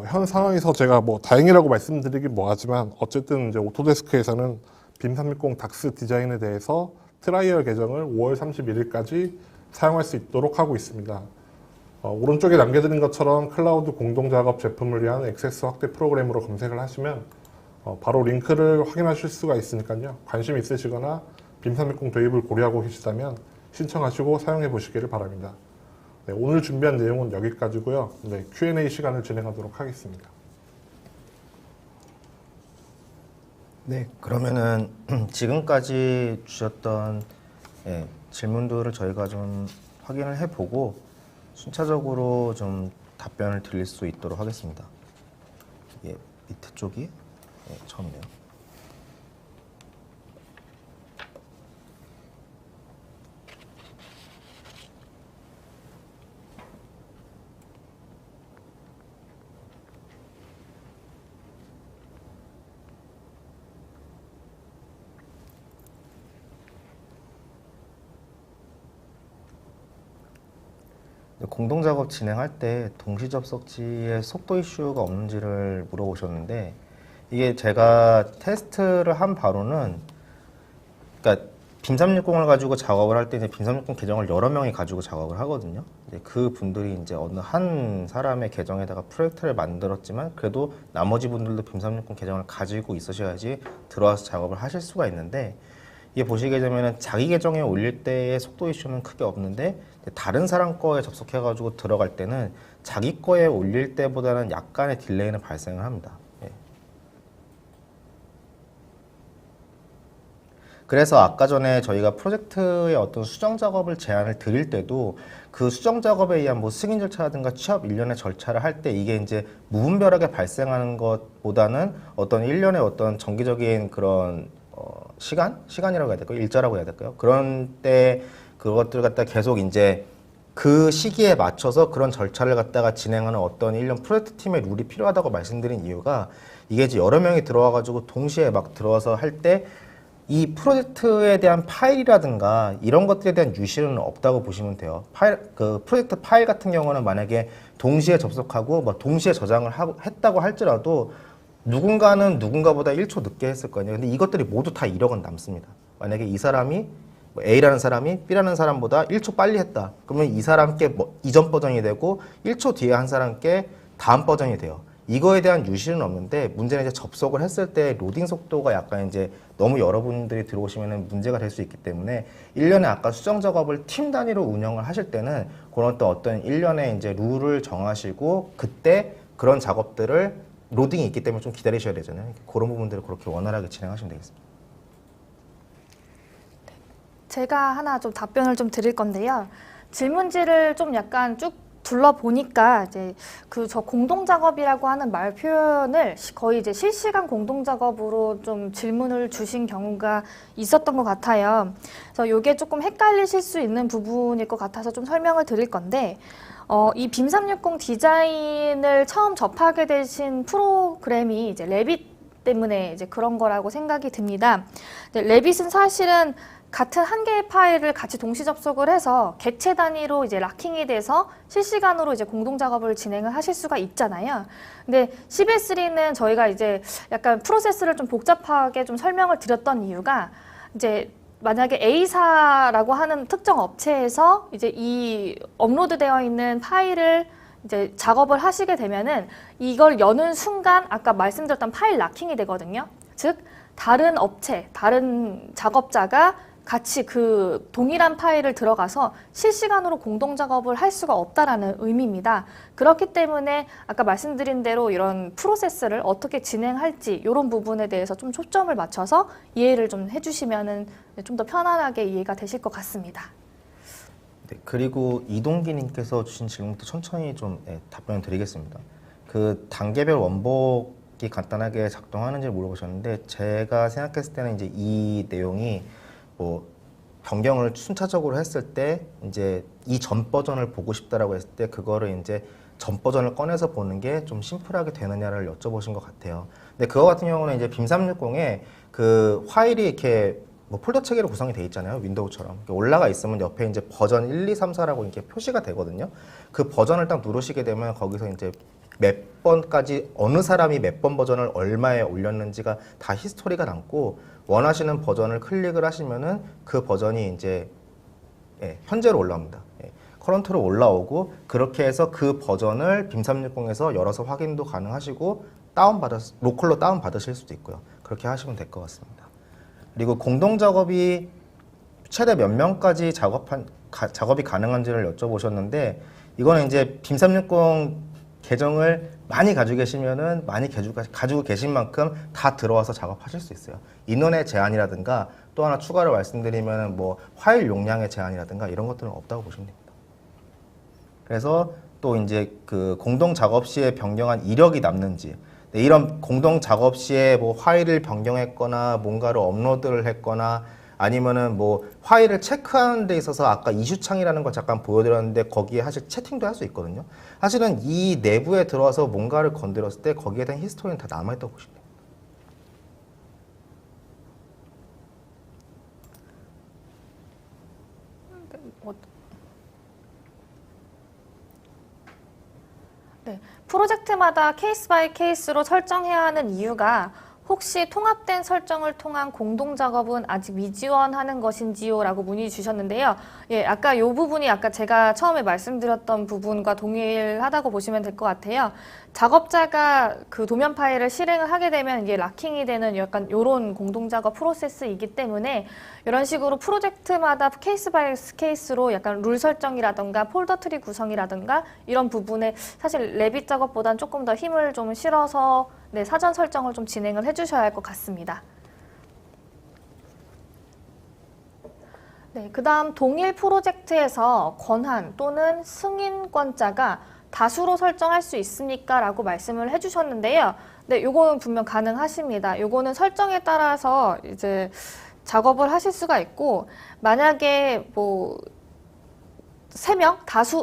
현 상황에서 제가 다행이라고 말씀드리긴 뭐하지만 어쨌든 이제 오토데스크에서는 빔 360 닥스 디자인에 대해서 트라이얼 계정을 5월 31일까지 사용할 수 있도록 하고 있습니다. 오른쪽에 남겨드린 것처럼 클라우드 공동작업 제품을 위한 액세스 확대 프로그램으로 검색을 하시면 바로 링크를 확인하실 수가 있으니까요. 관심 있으시거나 빔 360 도입을 고려하고 계시다면 신청하시고 사용해 보시기를 바랍니다. 네, 오늘 준비한 내용은 여기까지고요. 네, Q&A 시간을 진행하도록 하겠습니다. 네, 그러면은 지금까지 주셨던 질문들을 저희가 좀 확인을 해보고 순차적으로 좀 답변을 드릴 수 있도록 하겠습니다. 밑에 쪽이 처음이네요. 공동작업 진행할 때 동시 접속지에 속도 이슈가 없는지를 물어보셨는데 이게 제가 테스트를 한 바로는 그러니까 빔 360을 가지고 작업을 할 때 이제 빔 360 계정을 여러 명이 가지고 작업을 하거든요. 그 분들이 이제 어느 한 사람의 계정에다가 프로젝트를 만들었지만 그래도 나머지 분들도 빔 360 계정을 가지고 있으셔야지 들어와서 작업을 하실 수가 있는데 이게 보시게 되면은 자기 계정에 올릴 때의 속도 이슈는 크게 없는데 다른 사람 거에 접속해가지고 들어갈 때는 자기 거에 올릴 때보다는 약간의 딜레이는 발생을 합니다. 그래서 아까 전에 저희가 프로젝트의 어떤 수정 작업을 제안을 드릴 때도 그 수정 작업에 의한 승인 절차라든가 취업 일련의 절차를 할 때 이게 이제 무분별하게 발생하는 것보다는 어떤 일련의 어떤 정기적인 그런 시간이라고 해야 될까요? 일자라고 해야 될까요? 그런 때 그것들 갖다 계속 이제 그 시기에 맞춰서 그런 절차를 갖다가 진행하는 어떤 일련 프로젝트 팀의 룰이 필요하다고 말씀드린 이유가 이게 이제 여러 명이 들어와가지고 동시에 막 들어와서 할 때 이 프로젝트에 대한 파일이라든가 이런 것들에 대한 유실은 없다고 보시면 돼요. 그 프로젝트 파일 같은 경우는 만약에 동시에 접속하고 동시에 저장을 했다고 할지라도 누군가는 누군가보다 1초 늦게 했을 거예요. 근데 이것들이 모두 다 이력은 남습니다. 만약에 이 사람이 A라는 사람이 B라는 사람보다 1초 빨리 했다. 그러면 이 사람께 이전 버전이 되고 1초 뒤에 한 사람께 다음 버전이 돼요. 이거에 대한 유실은 없는데 문제는 이제 접속을 했을 때 로딩 속도가 약간 이제 너무 여러분들이 들어오시면 문제가 될 수 있기 때문에 일련의 아까 수정 작업을 팀 단위로 운영을 하실 때는 그런 또 어떤 일련의 이제 룰을 정하시고 그때 그런 작업들을 로딩이 있기 때문에 좀 기다리셔야 되잖아요. 그런 부분들을 그렇게 원활하게 진행하시면 되겠습니다. 제가 하나 좀 답변을 좀 드릴 건데요. 질문지를 좀 약간 쭉 둘러보니까 이제 그 저 공동 작업이라고 하는 말 표현을 거의 이제 실시간 공동 작업으로 좀 질문을 주신 경우가 있었던 것 같아요. 그래서 이게 조금 헷갈리실 수 있는 부분일 것 같아서 좀 설명을 드릴 건데, 이 빔 360 디자인을 처음 접하게 되신 프로그램이 이제 레빗 때문에 이제 그런 거라고 생각이 듭니다. 레빗은 사실은 같은 한 개의 파일을 같이 동시 접속을 해서 객체 단위로 이제 락킹이 돼서 실시간으로 이제 공동 작업을 진행을 하실 수가 있잖아요. 근데 CBS3는 저희가 이제 약간 프로세스를 좀 복잡하게 좀 설명을 드렸던 이유가 이제 만약에 A사라고 하는 특정 업체에서 이제 이 업로드되어 있는 파일을 이제 작업을 하시게 되면은 이걸 여는 순간 아까 말씀드렸던 파일 락킹이 되거든요. 즉 다른 업체, 다른 작업자가 같이 그 동일한 파일을 들어가서 실시간으로 공동 작업을 할 수가 없다라는 의미입니다. 그렇기 때문에 아까 말씀드린 대로 이런 프로세스를 어떻게 진행할지 이런 부분에 대해서 좀 초점을 맞춰서 이해를 좀 해주시면은 좀 더 편안하게 이해가 되실 것 같습니다. 네, 그리고 이동기님께서 주신 질문부터 천천히 좀 답변을 드리겠습니다. 그 단계별 원복이 간단하게 작동하는지 물어보셨는데 제가 생각했을 때는 이제 이 내용이 뭐 변경을 순차적으로 했을 때 이제 이 전 버전을 보고 싶다라고 했을 때 그거를 이제 전 버전을 꺼내서 보는 게 좀 심플하게 되느냐를 여쭤보신 것 같아요. 근데 그거 같은 경우는 이제 빔 360에 그 파일이 이렇게 뭐 폴더 체계로 구성이 돼 있잖아요. 윈도우처럼. 올라가 있으면 옆에 이제 버전 1, 2, 3, 4라고 이렇게 표시가 되거든요. 그 버전을 딱 누르시게 되면 거기서 이제 몇 번까지 어느 사람이 몇 번 버전을 얼마에 올렸는지가 다 히스토리가 남고 원하시는 버전을 클릭을 하시면은 그 버전이 이제 현재로 올라옵니다. 커런트로 올라오고 그렇게 해서 그 버전을 빔 360에서 열어서 확인도 가능하시고 로컬로 다운 받으실 수도 있고요. 그렇게 하시면 될 것 같습니다. 그리고 공동 작업이 최대 몇 명까지 작업이 가능한지를 여쭤보셨는데 이거는 이제 빔 360 계정을 많이 가지고 계시면은 많이 가지고 계신 만큼 다 들어와서 작업하실 수 있어요. 인원의 제한이라든가 또 하나 추가로 말씀드리면은 뭐 파일 용량의 제한이라든가 이런 것들은 없다고 보시면 됩니다. 그래서 또 이제 그 공동 작업 시에 변경한 이력이 남는지 이런 공동 작업 시에 뭐 파일을 변경했거나 뭔가를 업로드를 했거나 아니면은 뭐 파일을 체크하는 데 있어서 아까 이슈창이라는 걸 잠깐 보여드렸는데 거기에 사실 채팅도 할 수 있거든요. 사실은 이 내부에 들어와서 뭔가를 건드렸을 때 거기에 대한 히스토리는 다 남아있다고 보시면 돼요. 네, 프로젝트마다 케이스 바이 케이스로 설정해야 하는 이유가 혹시 통합된 설정을 통한 공동 작업은 아직 미지원하는 것인지요? 라고 문의 주셨는데요. 예, 아까 이 부분이 아까 제가 처음에 말씀드렸던 부분과 동일하다고 보시면 될 것 같아요. 작업자가 그 도면 파일을 실행을 하게 되면 이게 락킹이 되는 약간 이런 공동 작업 프로세스이기 때문에 이런 식으로 프로젝트마다 케이스 바이 케이스로 약간 룰 설정이라든가 폴더 트리 구성이라든가 이런 부분에 사실 레빗 작업보다는 조금 더 힘을 좀 실어서 네, 사전 설정을 좀 진행을 해주셔야 할 것 같습니다. 네, 그 다음 동일 프로젝트에서 권한 또는 승인권자가 다수로 설정할 수 있습니까? 라고 말씀을 해주셨는데요. 네, 요거는 분명 가능하십니다. 요거는 설정에 따라서 이제 작업을 하실 수가 있고, 만약에 뭐 3명,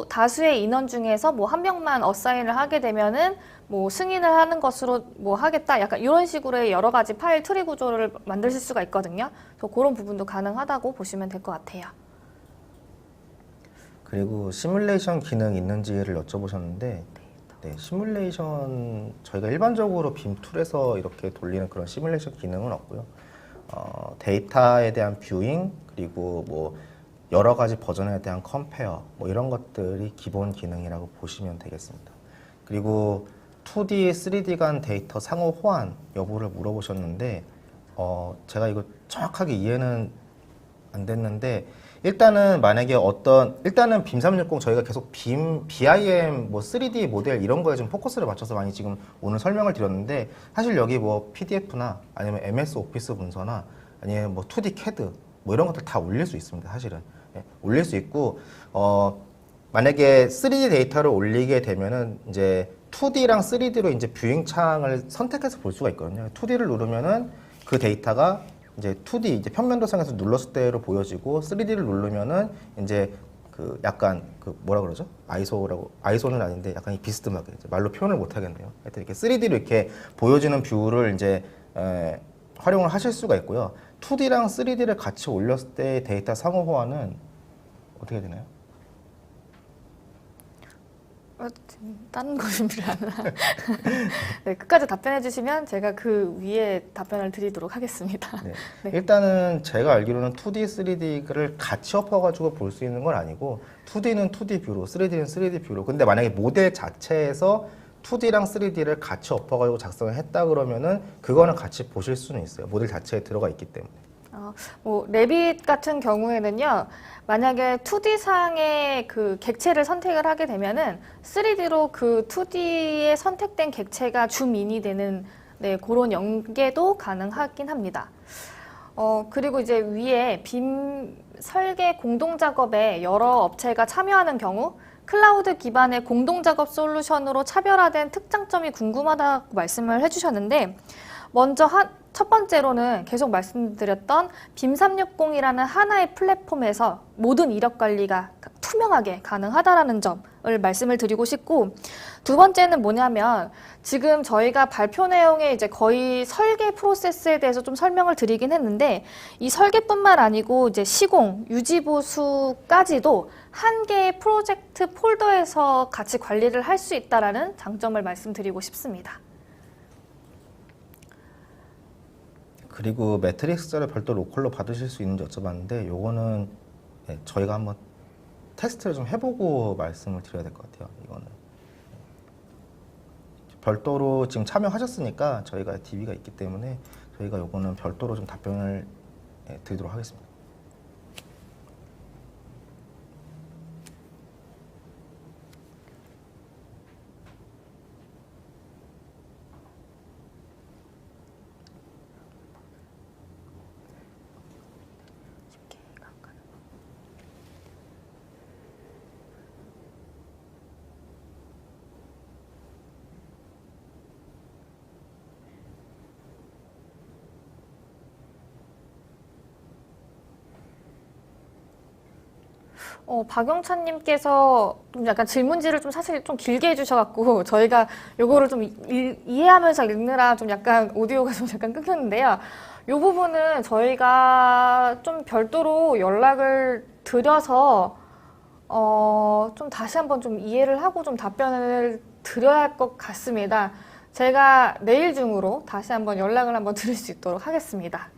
다수의 인원 중에서 뭐 1명만 어사인을 하게 되면은 뭐 승인을 하는 것으로 뭐 하겠다. 약간 이런 식으로의 여러 가지 파일 트리 구조를 만드실 수가 있거든요. 그래서 그런 부분도 가능하다고 보시면 될 것 같아요. 그리고 시뮬레이션 기능 있는지를 여쭤보셨는데 네, 시뮬레이션 저희가 일반적으로 빔 툴에서 이렇게 돌리는 그런 시뮬레이션 기능은 없고요. 데이터에 대한 뷰잉 그리고 뭐 여러 가지 버전에 대한 컴페어 뭐 이런 것들이 기본 기능이라고 보시면 되겠습니다. 그리고 2D, 3D 간 데이터 상호 호환 여부를 물어보셨는데 제가 이거 정확하게 이해는 안 됐는데 일단은 만약에 일단은 빔 360 저희가 계속 BIM 뭐 3D 모델 이런 거에 좀 포커스를 맞춰서 많이 지금 오늘 설명을 드렸는데 사실 여기 뭐 PDF나 아니면 MS 오피스 문서나 아니면 뭐 2D CAD 뭐 이런 것들 다 올릴 수 있습니다. 사실은 올릴 수 있고 만약에 3D 데이터를 올리게 되면은 이제 2D랑 3D로 이제 뷰잉 창을 선택해서 볼 수가 있거든요. 2D를 누르면은 그 데이터가 이제 2D 이제 편면도상에서 눌렀을 때로 보여지고 3D를 누르면은 이제 그 약간 그 뭐라 그러죠? 아이소는 아닌데 약간 비스듬하게 이제 말로 표현을 못 하겠네요. 하여튼 이렇게 3D로 이렇게 보여지는 뷰를 이제 활용을 하실 수가 있고요. 2D랑 3D를 같이 올렸을 때 데이터 상호 호환은 어떻게 되나요? 다른 거 준비를 안 하나? 네, 끝까지 답변해 주시면 제가 그 위에 답변을 드리도록 하겠습니다. 네. 네. 일단은 제가 알기로는 2D, 3D를 같이 엎어가지고 볼 수 있는 건 아니고 2D는 2D 뷰로, 3D는 3D 뷰로. 근데 만약에 모델 자체에서 2D랑 3D를 같이 엎어가지고 작성을 했다 그러면은 그거는 같이 보실 수는 있어요. 모델 자체에 들어가 있기 때문에. 뭐 레빗 같은 경우에는요, 만약에 2D 상의 그 객체를 선택을 하게 되면은 3D로 그 2D에 선택된 객체가 줌인이 되는 그런 연계도 가능하긴 합니다. 그리고 이제 위에 빔 설계 공동 작업에 여러 업체가 참여하는 경우 클라우드 기반의 공동 작업 솔루션으로 차별화된 특장점이 궁금하다고 말씀을 해주셨는데, 먼저 첫 번째로는 계속 말씀드렸던 빔 360이라는 하나의 플랫폼에서 모든 이력 관리가 투명하게 가능하다라는 점을 말씀을 드리고 싶고, 두 번째는 뭐냐면 지금 저희가 발표 내용에 이제 거의 설계 프로세스에 대해서 좀 설명을 드리긴 했는데, 이 설계뿐만 아니고 이제 시공, 유지 보수까지도 한 개의 프로젝트 폴더에서 같이 관리를 할 수 있다라는 장점을 말씀드리고 싶습니다. 그리고 매트릭스를 별도 로컬로 받으실 수 있는지 여쭤봤는데 요거는 저희가 한번 테스트를 좀 해보고 말씀을 드려야 될 것 같아요. 이거는 별도로 지금 참여하셨으니까 저희가 DB가 있기 때문에 저희가 요거는 별도로 좀 답변을 드리도록 하겠습니다. 박영찬님께서 좀 약간 질문지를 좀 사실 좀 길게 해주셔갖고 저희가 요거를 좀 이해하면서 읽느라 좀 약간 오디오가 좀 약간 끊겼는데요. 요 부분은 저희가 좀 별도로 연락을 드려서 좀 다시 한번 좀 이해를 하고 좀 답변을 드려야 할 것 같습니다. 제가 내일 중으로 다시 한번 연락을 한번 드릴 수 있도록 하겠습니다.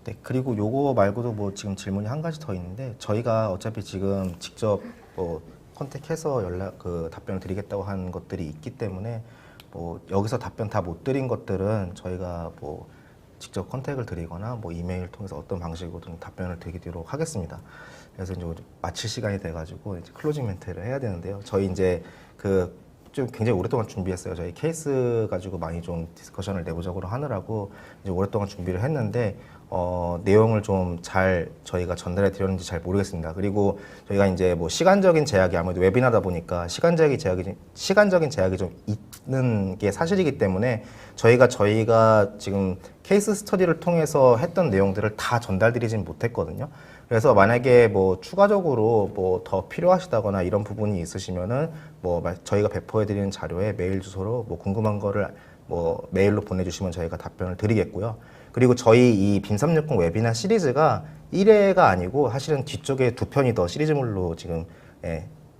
네, 그리고 요거 말고도 뭐 지금 질문이 한 가지 더 있는데 저희가 어차피 지금 직접 뭐 컨택해서 답변을 드리겠다고 한 것들이 있기 때문에 뭐 여기서 답변 다 못 드린 것들은 저희가 뭐 직접 컨택을 드리거나 뭐 이메일 통해서 어떤 방식으로든 답변을 드리도록 하겠습니다. 그래서 이제 마칠 시간이 돼가지고 이제 클로징 멘트를 해야 되는데요. 저희 이제 좀 굉장히 오랫동안 준비했어요. 저희 케이스 가지고 많이 좀 디스커션을 내부적으로 하느라고 이제 오랫동안 준비를 했는데 내용을 좀 잘 저희가 전달해 드렸는지 잘 모르겠습니다. 그리고 저희가 이제 뭐 시간적인 제약이 아무래도 웨비나다 보니까 시간적인 제약이 좀 있는 게 사실이기 때문에 저희가 지금 케이스 스터디를 통해서 했던 내용들을 다 전달드리진 못했거든요. 그래서 만약에 뭐 추가적으로 뭐 더 필요하시다거나 이런 부분이 있으시면은 뭐 저희가 배포해드리는 자료에 메일 주소로 뭐 궁금한 거를 뭐 메일로 보내주시면 저희가 답변을 드리겠고요. 그리고 저희 이 빔360 웨비나 시리즈가 1회가 아니고 사실은 뒤쪽에 2편이 더 시리즈물로 지금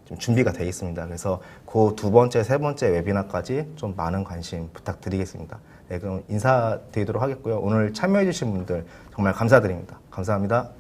좀 준비가 되어 있습니다. 그래서 그 두 번째, 세 번째 웨비나까지 좀 많은 관심 부탁드리겠습니다. 네, 그럼 인사드리도록 하겠고요. 오늘 참여해주신 분들 정말 감사드립니다. 감사합니다.